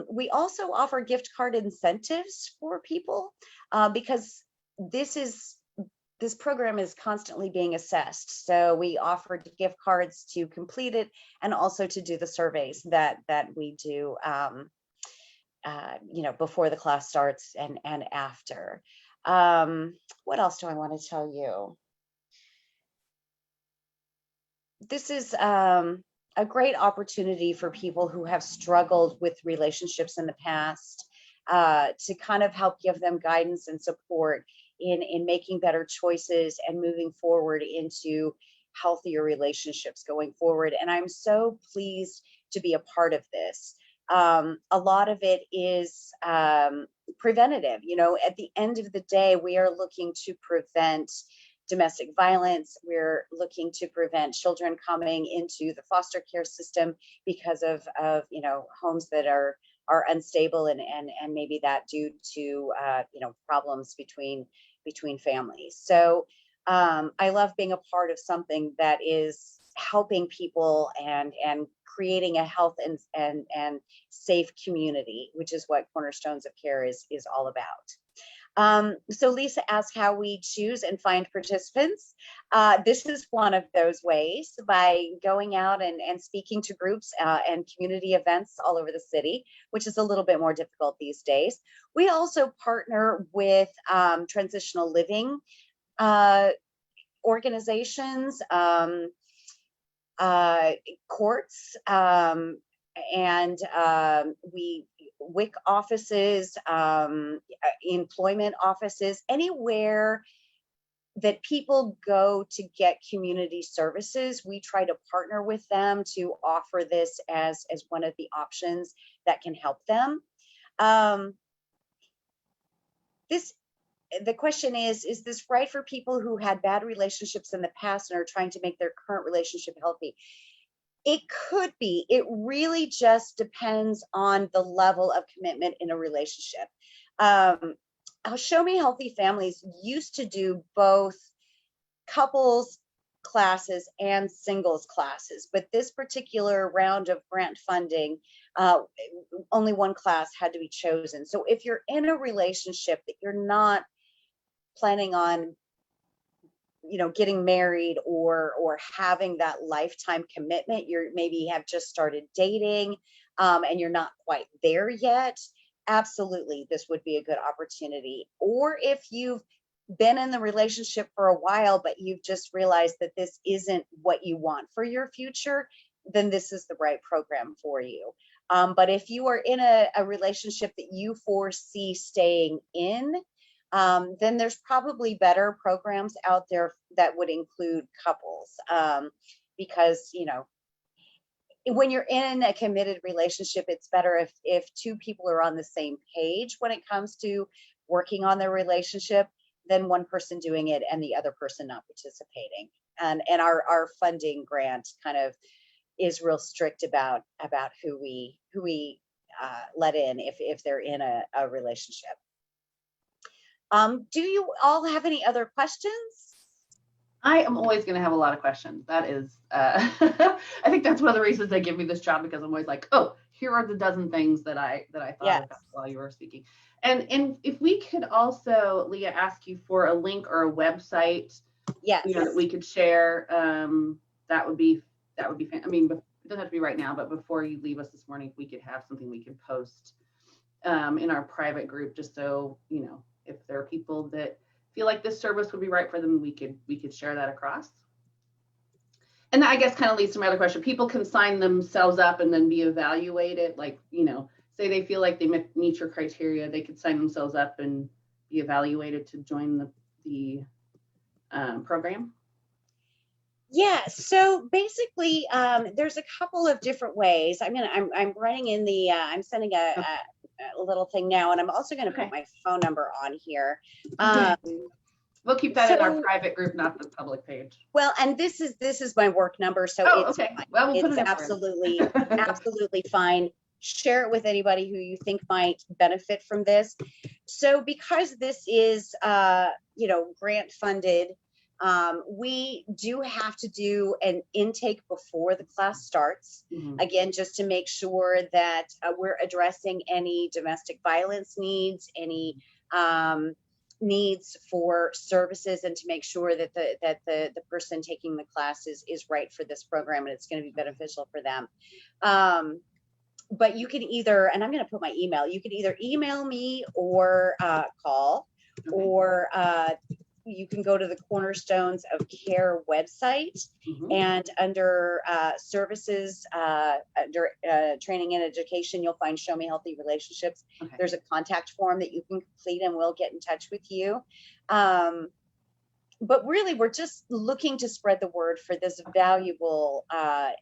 We also offer gift card incentives for people because this program is constantly being assessed. So we offer gift cards to complete it, and also to do the surveys that we do, before the class starts and after. What else do I want to tell you? This is a great opportunity for people who have struggled with relationships in the past, to kind of help give them guidance and support in making better choices and moving forward into healthier relationships going forward. And I'm so pleased to be a part of this. A lot of it is preventative. At the end of the day, we are looking to prevent domestic violence. We're looking to prevent children coming into the foster care system because of homes that are unstable, and maybe that due to problems between families. So I love being a part of something that is helping people and creating a health and safe community, which is what Cornerstones of Care is all about. So Lisa asked how we choose and find participants. This is one of those ways, by going out and speaking to groups and community events all over the city, which is a little bit more difficult these days. We also partner with transitional living organizations, courts, and WIC offices, employment offices, anywhere that people go to get community services. We try to partner with them to offer this as one of the options that can help them. The question is this right for people who had bad relationships in the past and are trying to make their current relationship healthy? It could be. It really just depends on the level of commitment in a relationship. ShowMe Healthy Families used to do both couples classes and singles classes, but this particular round of grant funding, only one class had to be chosen. So if you're in a relationship that you're not planning on getting married or having that lifetime commitment, maybe have just started dating, and you're not quite there yet, absolutely, this would be a good opportunity. Or if you've been in the relationship for a while, but you've just realized that this isn't what you want for your future, then this is the right program for you. But if you are in a relationship that you foresee staying in, then there's probably better programs out there that would include couples, because when you're in a committed relationship, it's better if two people are on the same page when it comes to working on their relationship than one person doing it and the other person not participating. And our funding grant kind of is real strict about who we let in if they're in a relationship. Do you all have any other questions? I am always going to have a lot of questions. That is, I think that's one of the reasons they give me this job, because I'm always like, oh, here are the dozen things that I thought Yes. about while you were speaking. And if we could also, Leah, ask you for a link or a website, Yes. that we could share, that would be I mean, it doesn't have to be right now, but before you leave us this morning, if we could have something we could post in our private group, just so, if there are people that feel like this service would be right for them, we could share that across. And that, I guess, kind of leads to my other question. People can sign themselves up and then be evaluated. Like, say they feel like they meet your criteria, they could sign themselves up and be evaluated to join the program. Yeah, so basically, there's a couple of different ways. I'm running in the, I'm sending a little thing now, and I'm also going to put my phone number on here. We'll keep that in our private group, not the public page. Well, and this is my work number, so it's okay. Well, we'll put it absolutely absolutely fine. Share it with anybody who you think might benefit from this. So because this is grant funded, we do have to do an intake before the class starts. Again, just to make sure that we're addressing any domestic violence needs, any needs for services, and to make sure that the person taking the class is right for this program and it's going to be beneficial for them. But you can either, and I'm going to put my email, you can either email me or call, or you can go to the Cornerstones of Care website, and under services, under training and education, you'll find Show Me Healthy Relationships. There's a contact form that you can complete and we'll get in touch with you. But really, we're just looking to spread the word for this valuable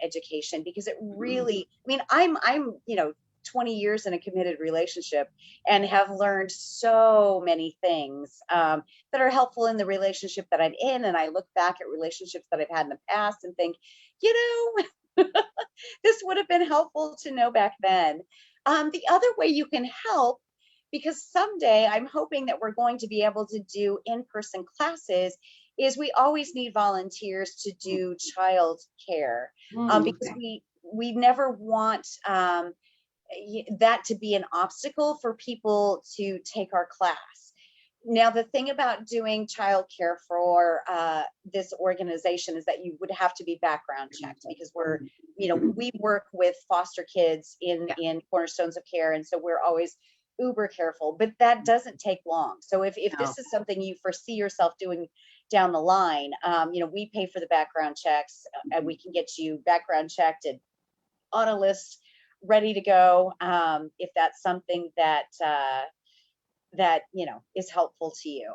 education, because it really, I'm 20 years in a committed relationship and have learned so many things that are helpful in the relationship that I'm in. And I look back at relationships that I've had in the past and think, this would have been helpful to know back then. The other way you can help, because someday I'm hoping that we're going to be able to do in-person classes, is we always need volunteers to do child care, because we never want that to be an obstacle for people to take our class. Now, the thing about doing childcare for this organization is that you would have to be background checked, because we're, we work with foster kids in Cornerstones of Care, and so we're always uber careful, but that doesn't take long. So if this is something you foresee yourself doing down the line, we pay for the background checks, and we can get you background checked and on a list ready to go, if that's something that is helpful to you.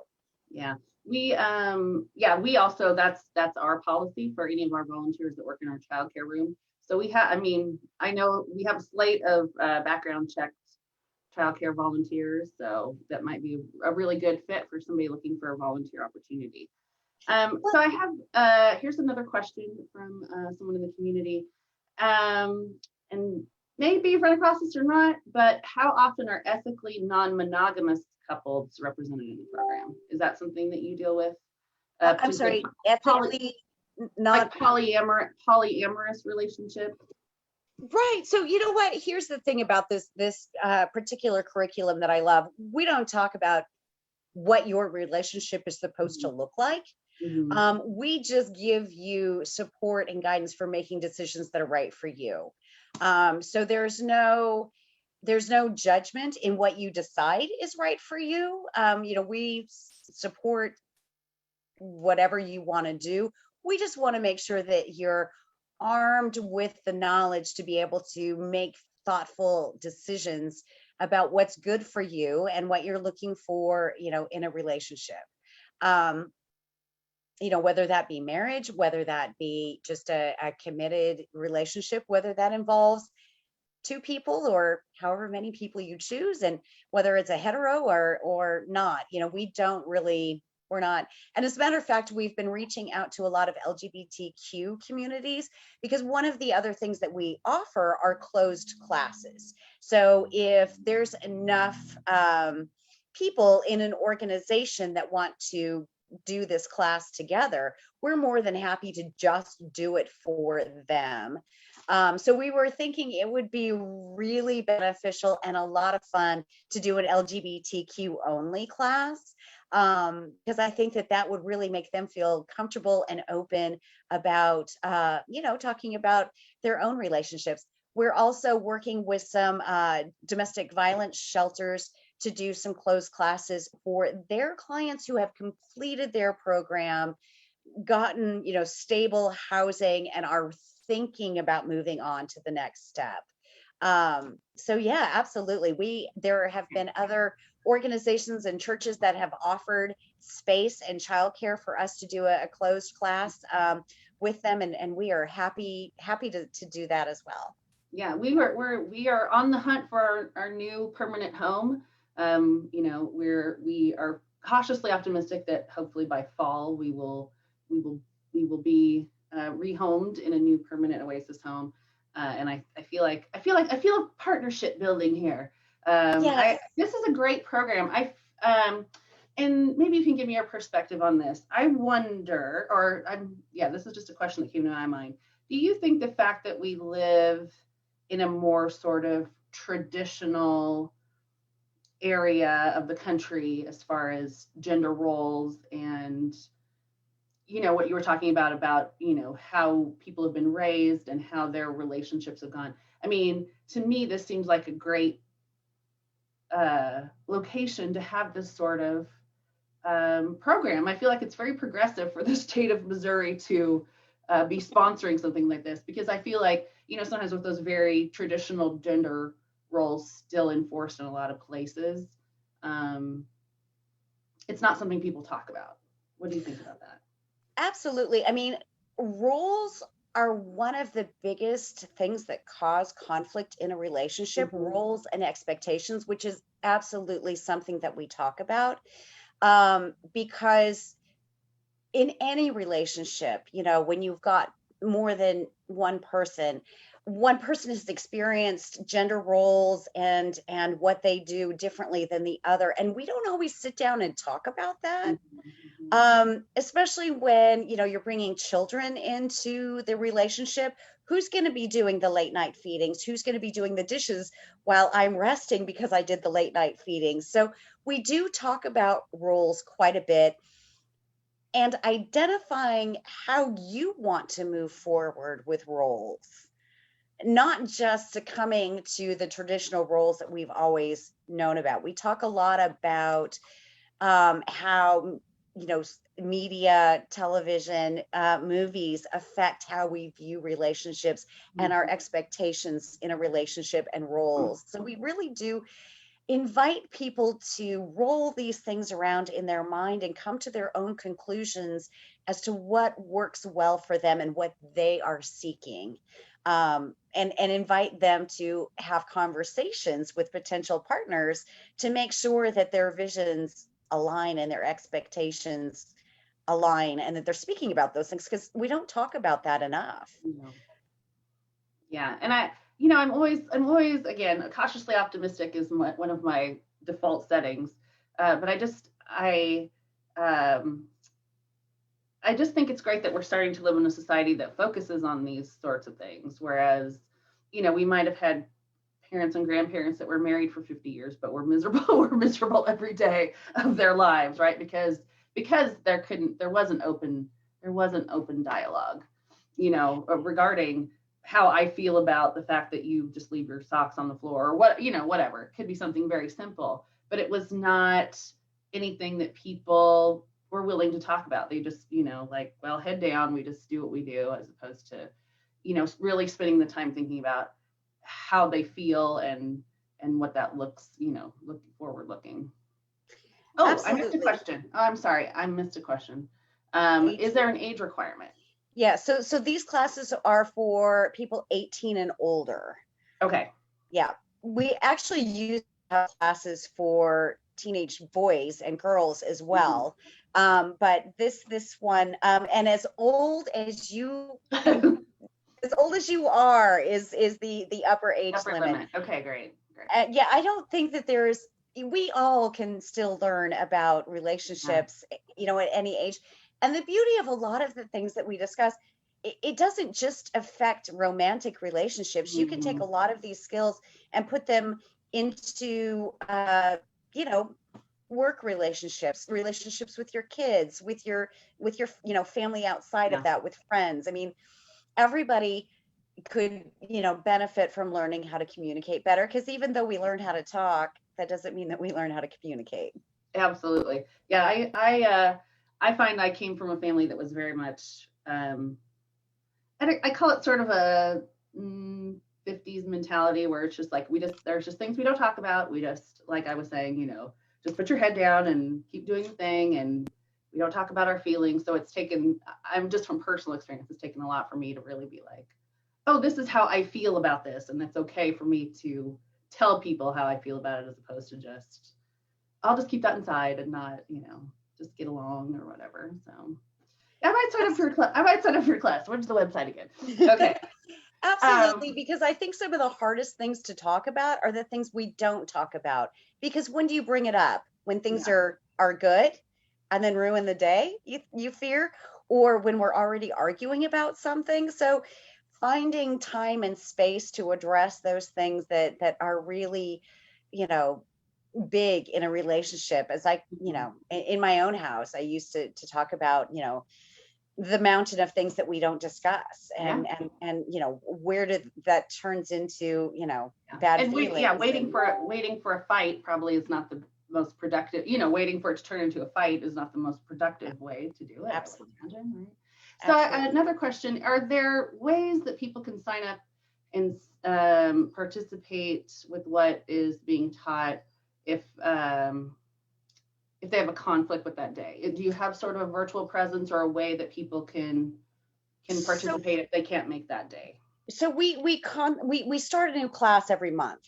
We also, that's our policy for any of our volunteers that work in our childcare room. So we have, I know we have a slate of background checked childcare volunteers, so that might be a really good fit for somebody looking for a volunteer opportunity. So I have, here's another question from someone in the community, and maybe you've run across this or not, but how often are ethically non-monogamous couples represented in the program? Is that something that you deal with? I'm sorry, ethically not polyamorous relationship? Right. So you know what? Here's the thing about this particular curriculum that I love. We don't talk about what your relationship is supposed to look like. We just give you support and guidance for making decisions that are right for you. So there's no judgment in what you decide is right for you. We support whatever you want to do. We just want to make sure that you're armed with the knowledge to be able to make thoughtful decisions about what's good for you and what you're looking for, in a relationship. Whether that be marriage, whether that be just a committed relationship, whether that involves two people or however many people you choose, and whether it's a hetero or not, we're not. And as a matter of fact, we've been reaching out to a lot of LGBTQ communities, because one of the other things that we offer are closed classes. So if there's enough people in an organization that want to do this class together, we're more than happy to just do it for them. So we were thinking it would be really beneficial and a lot of fun to do an LGBTQ only class, because I think that that would really make them feel comfortable and open about, talking about their own relationships. We're also working with some domestic violence shelters to do some closed classes for their clients who have completed their program, gotten, stable housing, and are thinking about moving on to the next step. So yeah, absolutely. There have been other organizations and churches that have offered space and childcare for us to do a closed class with them, and we are happy to do that as well. Yeah, we are on the hunt for our new permanent home. We are cautiously optimistic that hopefully by fall we will be rehomed in a new permanent Oasis home. And I feel a partnership building here. Yes. This is a great program. And maybe you can give me your perspective on this. I wonder, this is just a question that came to my mind. Do you think the fact that we live in a more sort of traditional area of the country as far as gender roles and what you were talking about how people have been raised and how their relationships have gone. I mean, to me, this seems like a great location to have this sort of program. I feel like it's very progressive for the state of Missouri to be sponsoring something like this, because I feel like, sometimes with those very traditional gender roles still enforced in a lot of places, it's not something people talk about. What do you think about that? Absolutely. I mean, roles are one of the biggest things that cause conflict in a relationship, roles and expectations, which is absolutely something that we talk about. Because in any relationship, when you've got more than one person has experienced gender roles and what they do differently than the other. And we don't always sit down and talk about that. Especially when, you're bringing children into the relationship. Who's going to be doing the late night feedings? Who's going to be doing the dishes while I'm resting because I did the late night feedings? So we do talk about roles quite a bit, and identifying how you want to move forward with roles, not just succumbing to the traditional roles that we've always known about. We talk a lot about how, media, television, movies affect how we view relationships and our expectations in a relationship and roles. So we really do invite people to roll these things around in their mind and come to their own conclusions as to what works well for them and what they are seeking. And invite them to have conversations with potential partners to make sure that their visions align and their expectations align, and that they're speaking about those things, because we don't talk about that enough. Yeah, and I'm always again cautiously optimistic is one of my default settings, but I just think it's great that we're starting to live in a society that focuses on these sorts of things, whereas we might have had parents and grandparents that were married for 50 years but were miserable every day of their lives, right? Because there wasn't open dialogue regarding how I feel about the fact that you just leave your socks on the floor, or whatever. It could be something very simple, but it was not anything that people were willing to talk about. They just, head down, we just do what we do, as opposed to, really spending the time thinking about how they feel and what that looks, looking forward looking. Oh, absolutely. I missed a question. Oh, I'm sorry. I missed a question. Is there an age requirement? Yeah, so these classes are for people 18 and older. Okay. Yeah, we actually use classes for teenage boys and girls as well. But this one, and as old as you are is the upper age limit. Okay, great. Yeah, I don't think that we all can still learn about relationships you know, at any age. And the beauty of a lot of the things that we discuss, it doesn't just affect romantic relationships. You can take a lot of these skills and put them into, you know, work relationships, relationships with your kids, with your, you know, family outside of that, with friends. I mean, everybody could, you know, benefit from learning how to communicate better, because even though we learn how to talk, that doesn't mean that we learn how to communicate. Absolutely. Yeah, I find I came from a family that was very much I call it sort of a 50s mentality, where it's just like there's just things we don't talk about. We just, like I was saying, you know, just put your head down and keep doing the thing, and we don't talk about our feelings. So I'm just from personal experience, it's taken a lot for me to really be like, oh, this is how I feel about this, and it's okay for me to tell people how I feel about it, as opposed to just, I'll just keep that inside and not, you know, just get along or whatever. So I might sign up for your class. Where's the website again? Okay. Absolutely, because I think some of the hardest things to talk about are the things we don't talk about. Because when do you bring it up? When things are good and then ruin the day, you fear, or when we're already arguing about something. So finding time and space to address those things that are really, you know, big in a relationship. As I, you know, in my own house, I used to talk about, you know, the mountain of things that we don't discuss, and you know, where did that turns into, you know, bad feelings. Waiting for a fight probably is not the most productive, you know, waiting for it to turn into a fight is not the most productive way to do it. Absolutely. I would imagine, right? So another question, are there ways that people can sign up and participate with what is being taught if they have a conflict with that day? Do you have sort of a virtual presence or a way that people can participate if they can't make that day? So we start a new class every month.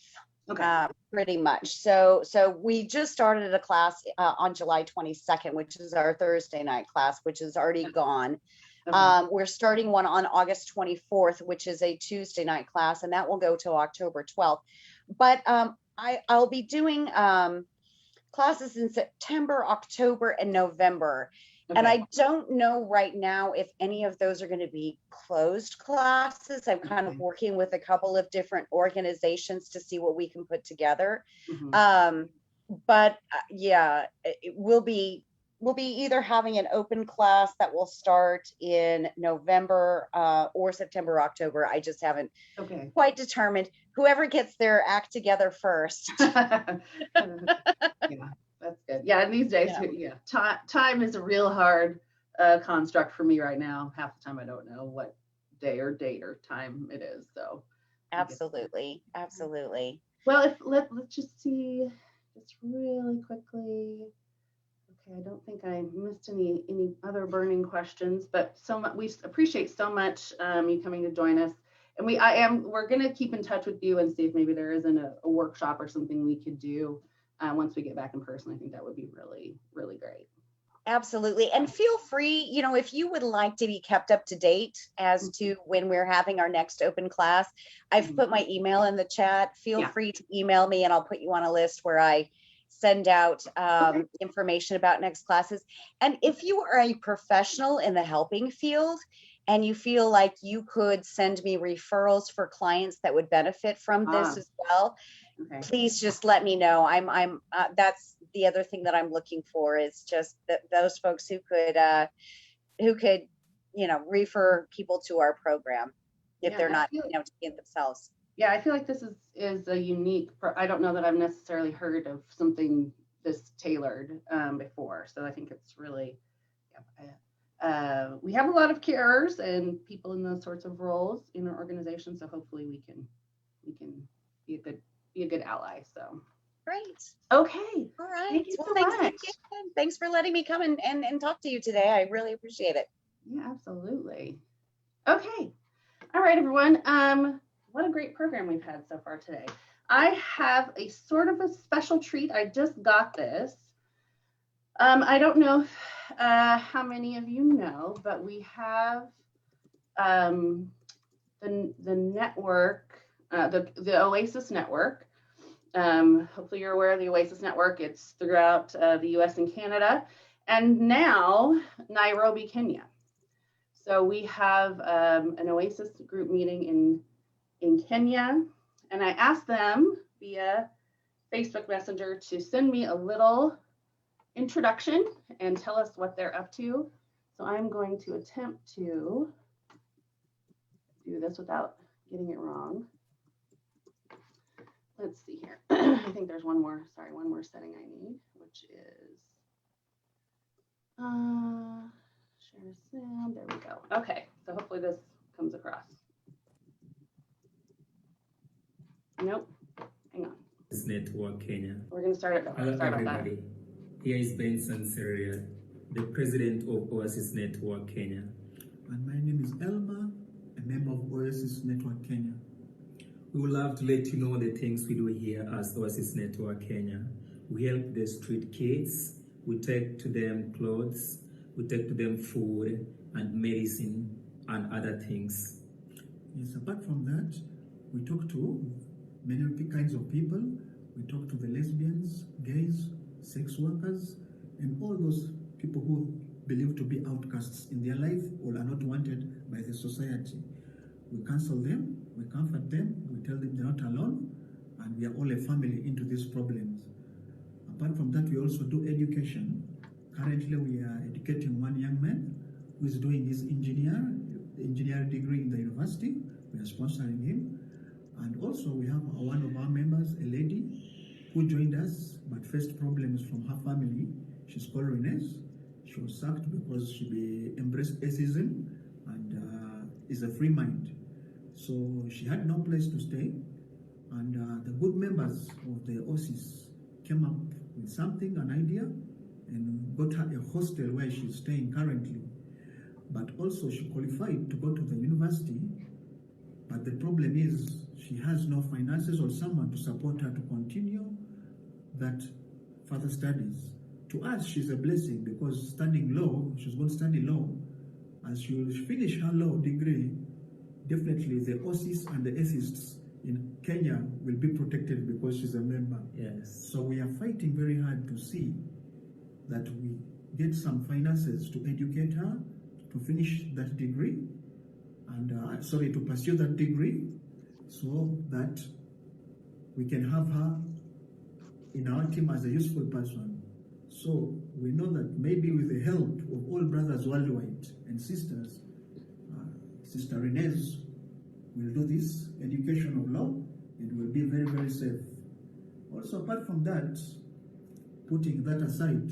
Okay. Pretty much. So we just started a class on July 22nd, which is our Thursday night class, which is already gone. Okay. We're starting one on August 24th, which is a Tuesday night class, and that will go till October 12th. But I'll be doing classes in September, October, and November. Okay. And I don't know right now if any of those are going to be closed classes. I'm kind of working with a couple of different organizations to see what we can put together. But yeah, we'll be either having an open class that will start in November or September, October. I just haven't quite determined. Whoever gets their act together first. Yeah, that's good. Yeah, and these days, time is a real hard construct for me right now. Half the time I don't know what day or date or time it is. So absolutely. Well, let's just see, just really quickly. Okay, I don't think I missed any other burning questions, but we appreciate so much you coming to join us. And we're going to keep in touch with you and see if maybe there isn't a workshop or something we could do once we get back in person. I think that would be really, really great. Absolutely. And feel free, you know, if you would like to be kept up to date as to when we're having our next open class, I've put my email in the chat. Feel free to email me and I'll put you on a list where I send out information about next classes. And if you are a professional in the helping field and you feel like you could send me referrals for clients that would benefit from this as well, please just let me know. I'm that's the other thing that I'm looking for, is just those folks who could, you know, refer people to our program if they're not, you know, taking it themselves. Yeah, I feel like this is a unique, I don't know that I've necessarily heard of something this tailored before. So I think it's really, we have a lot of carers and people in those sorts of roles in our organization. So hopefully we can be a good ally. So great. Okay. All right. Thank you so much. Thanks for letting me come and talk to you today. I really appreciate it. Yeah, absolutely. Okay. All right, everyone. What a great program we've had so far today. I have a sort of a special treat. I just got this. I don't know how many of you know, but we have the network, the Oasis network. Hopefully you're aware of the Oasis network. It's throughout the US and Canada. and now Nairobi, Kenya. So we have an Oasis group meeting in Kenya, and I asked them via Facebook Messenger to send me a little introduction and tell us what they're up to. So I'm going to attempt to do this without getting it wrong. Let's see here. I think there's one more setting I need, which is share sound. There we go. Okay, so hopefully this comes across. Nope. Hang on. Network Kenya. We're going to start it. Hello Sorry about everybody. Here is Benson Seria, the president of Oasis Network Kenya. And my name is Elma, a member of Oasis Network Kenya. We would love to let you know the things we do here as Oasis Network Kenya. We help the street kids. We take to them clothes. We take to them food and medicine and other things. Yes, apart from that, we talk to many kinds of people. We talk to the lesbians, gays, sex workers, and all those people who believe to be outcasts in their life or are not wanted by the society. We counsel them, we comfort them, we tell them they're not alone, and we are all a family into these problems. Apart from that, we also do education. Currently, we are educating one young man who is doing his engineering degree in the university. We are sponsoring him. And also, we have one of our members, a lady, who joined us but faced problems from her family. She's called Renee. She was sacked because she embraced atheism and is a free mind. So she had no place to stay, and the good members of the OSIS came up with something, an idea, and got her a hostel where she's staying currently. But also she qualified to go to the university, but the problem is she has no finances or someone to support her to continue that further studies. To us, she's a blessing because studying law, she's going to study law. As she will finish her law degree, definitely the OSIS and the atheists in Kenya will be protected because she's a member. Yes. So we are fighting very hard to see that we get some finances to educate her to finish that degree and to pursue that degree so that we can have her in our team as a useful person. So we know that maybe with the help of all brothers worldwide and sisters, Sister Renee will do this education of law and will be very, very safe. Also, apart from that, putting that aside,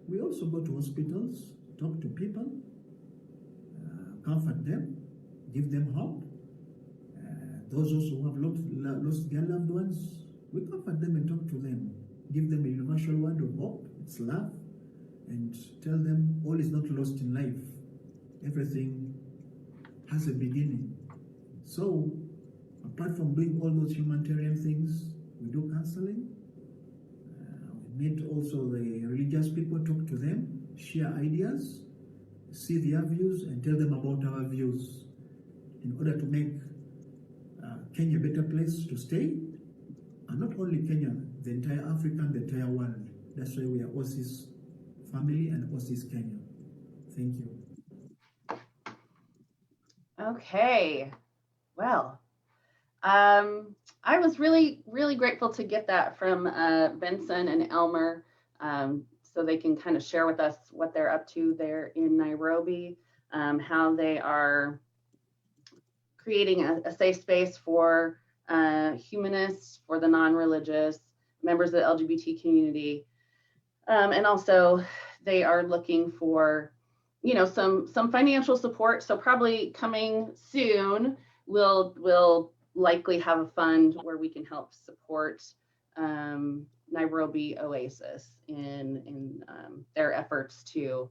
we also go to hospitals, talk to people, comfort them, give them hope. Those also who have lost their loved ones, we comfort them and talk to them, give them a universal word of hope, it's love, and tell them all is not lost in life. Everything has a beginning. So, apart from doing all those humanitarian things, we do counseling. We meet also the religious people, talk to them, share ideas, see their views, and tell them about our views in order to make Kenya a better place to stay. And not only Kenya, the entire Africa and the entire world. That's why we are OSIS family and OSIS Kenya. Thank you. Okay, well, I was really, really grateful to get that from Benson and Elmer so they can kind of share with us what they're up to there in Nairobi, how they are creating a safe space for humanists, for the non-religious, members of the LGBT community, and also they are looking for some financial support. So probably coming soon, we'll likely have a fund where we can help support Nairobi Oasis in their efforts to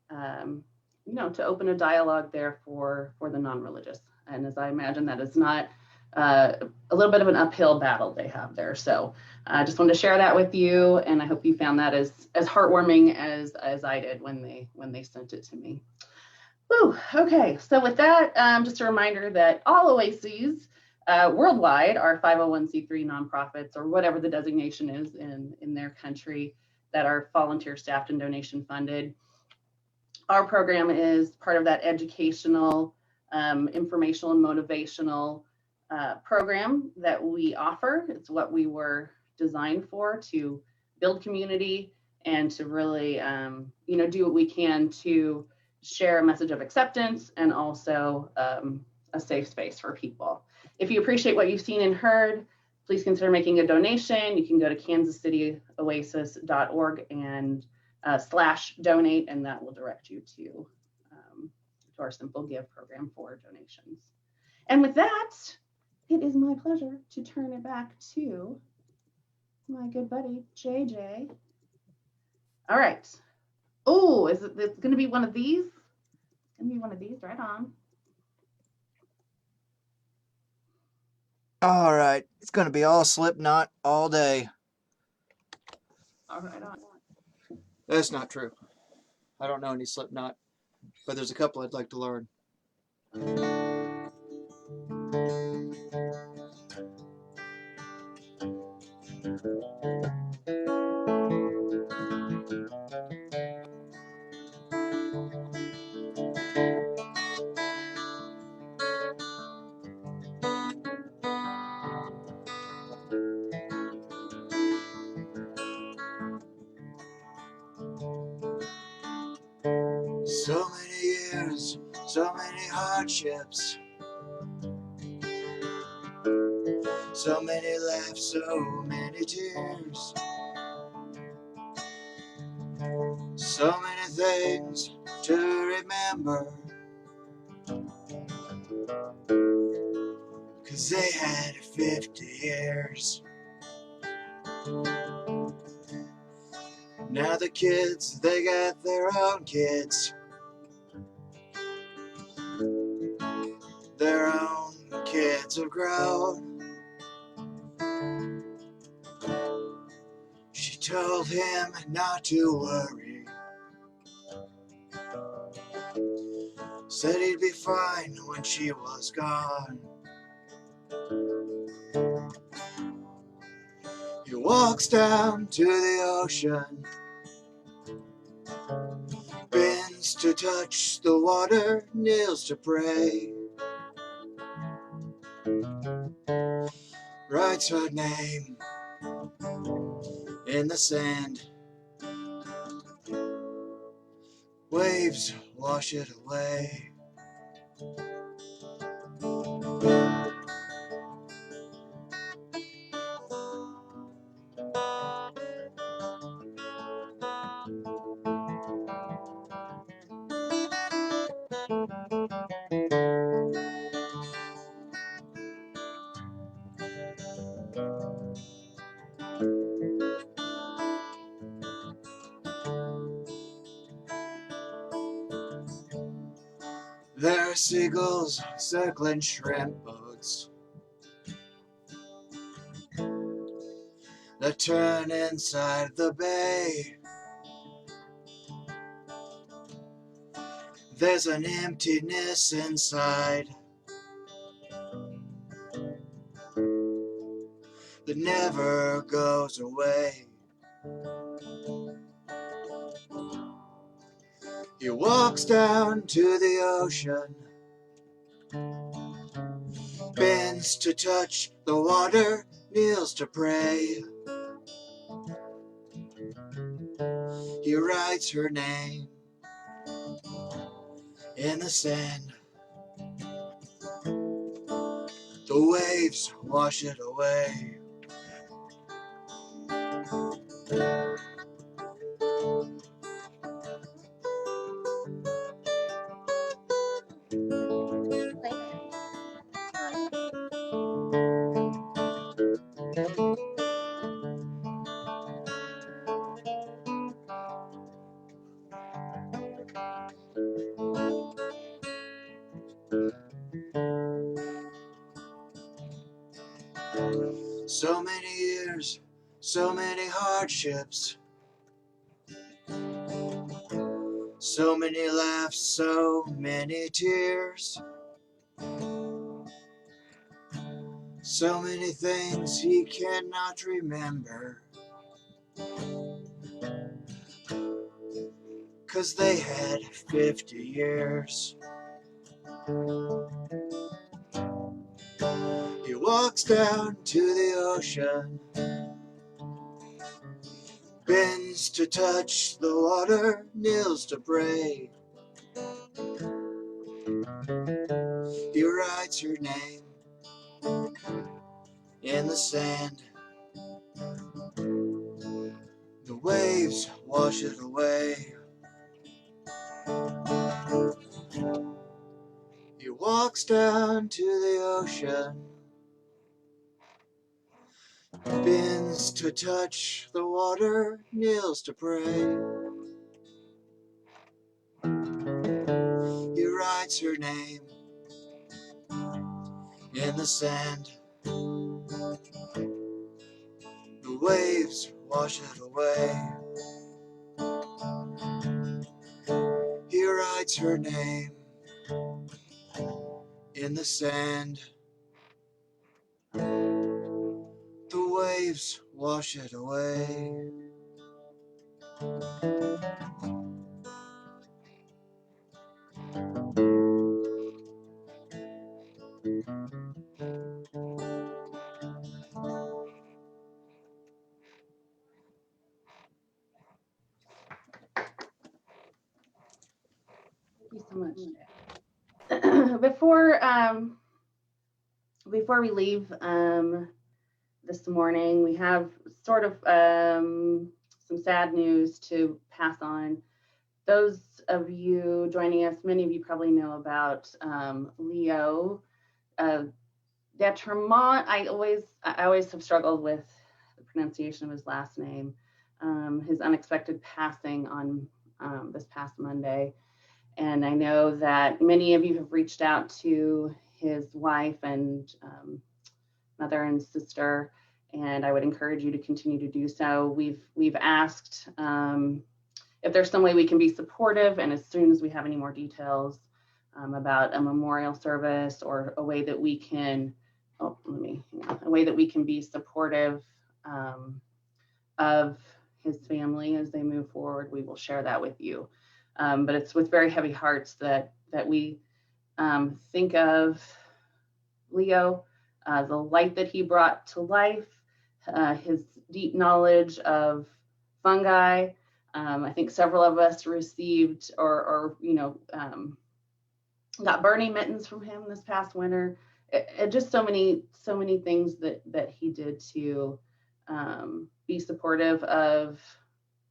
to open a dialogue there for the non-religious. And as I imagine, that is not a little bit of an uphill battle they have there. So I just wanted to share that with you, and I hope you found that as heartwarming as I did when they sent it to me. Whew, okay, so with that, just a reminder that all OASIs worldwide are 501c3 nonprofits, or whatever the designation is in their country. that are volunteer staffed and donation funded. Our program is part of that educational, informational and motivational program that we offer. It's what we were designed for, to build community and to really, do what we can to share a message of acceptance and also a safe space for people. If you appreciate what you've seen and heard, please consider making a donation. You can go to kansascityoasis.org and /donate, and that will direct you to our Simple Give program for donations. And with that, it is my pleasure to turn it back to my good buddy, JJ. All right. Oh, it's going to be one of these? It's going to be one of these, right on. All right, it's going to be all Slipknot all day. All right on. That's not true. I don't know any Slipknot, but there's a couple I'd like to learn. So many years, so many hardships, so many laughs, so many tears, so many things to remember, 'cause they had 50 years. Now the kids, they got their own kids, their own kids have grown. She told him not to worry, said he'd be fine when she was gone. He walks down to the ocean, bends to touch the water, kneels to pray, writes her name in the sand. Waves wash it away. There are seagulls circling shrimp boats that turn inside the bay. There's an emptiness inside that never goes away. He walks down to the ocean, bends to touch the water, kneels to pray. He writes her name in the sand. The waves wash it away. So many years, so many hardships, so many laughs, so many tears, so many things he cannot remember, 'cause they had 50 years. He walks down to the ocean, bends to touch the water, kneels to pray. He writes her name in the sand. The waves wash it away. He walks down to the ocean, bends to touch the water, kneels to pray. He writes her name in the sand. The waves wash it away. He writes her name in the sand. The waves wash it away. Thank you so much. Before we leave this morning, we have sort of some sad news to pass on. Those of you joining us, many of you probably know about Leo Detremont. I always have struggled with the pronunciation of his last name. His unexpected passing on this past Monday. And I know that many of you have reached out to his wife and mother and sister, and I would encourage you to continue to do so. We've asked if there's some way we can be supportive, and as soon as we have any more details about a memorial service or a way that we can, a way that we can be supportive of his family as they move forward, we will share that with you. But it's with very heavy hearts that we think of Leo, the light that he brought to life, his deep knowledge of fungi. I think several of us received or got burning mittens from him this past winter. Just so many things that he did to be supportive of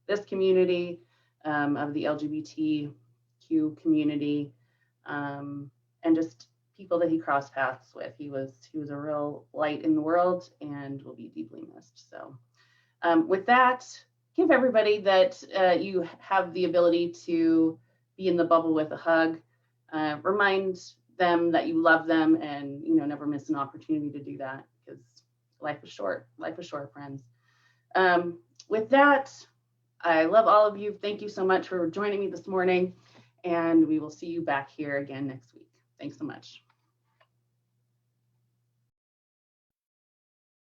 this community, of the LGBTQ community, and just people that he crossed paths with. He was a real light in the world and will be deeply missed. So with that, give everybody that you have the ability to be in the bubble with a hug. Remind them that you love them, and never miss an opportunity to do that, because life is short. Life is short, friends. With that, I love all of you. Thank you so much for joining me this morning, and we will see you back here again next week. Thanks so much.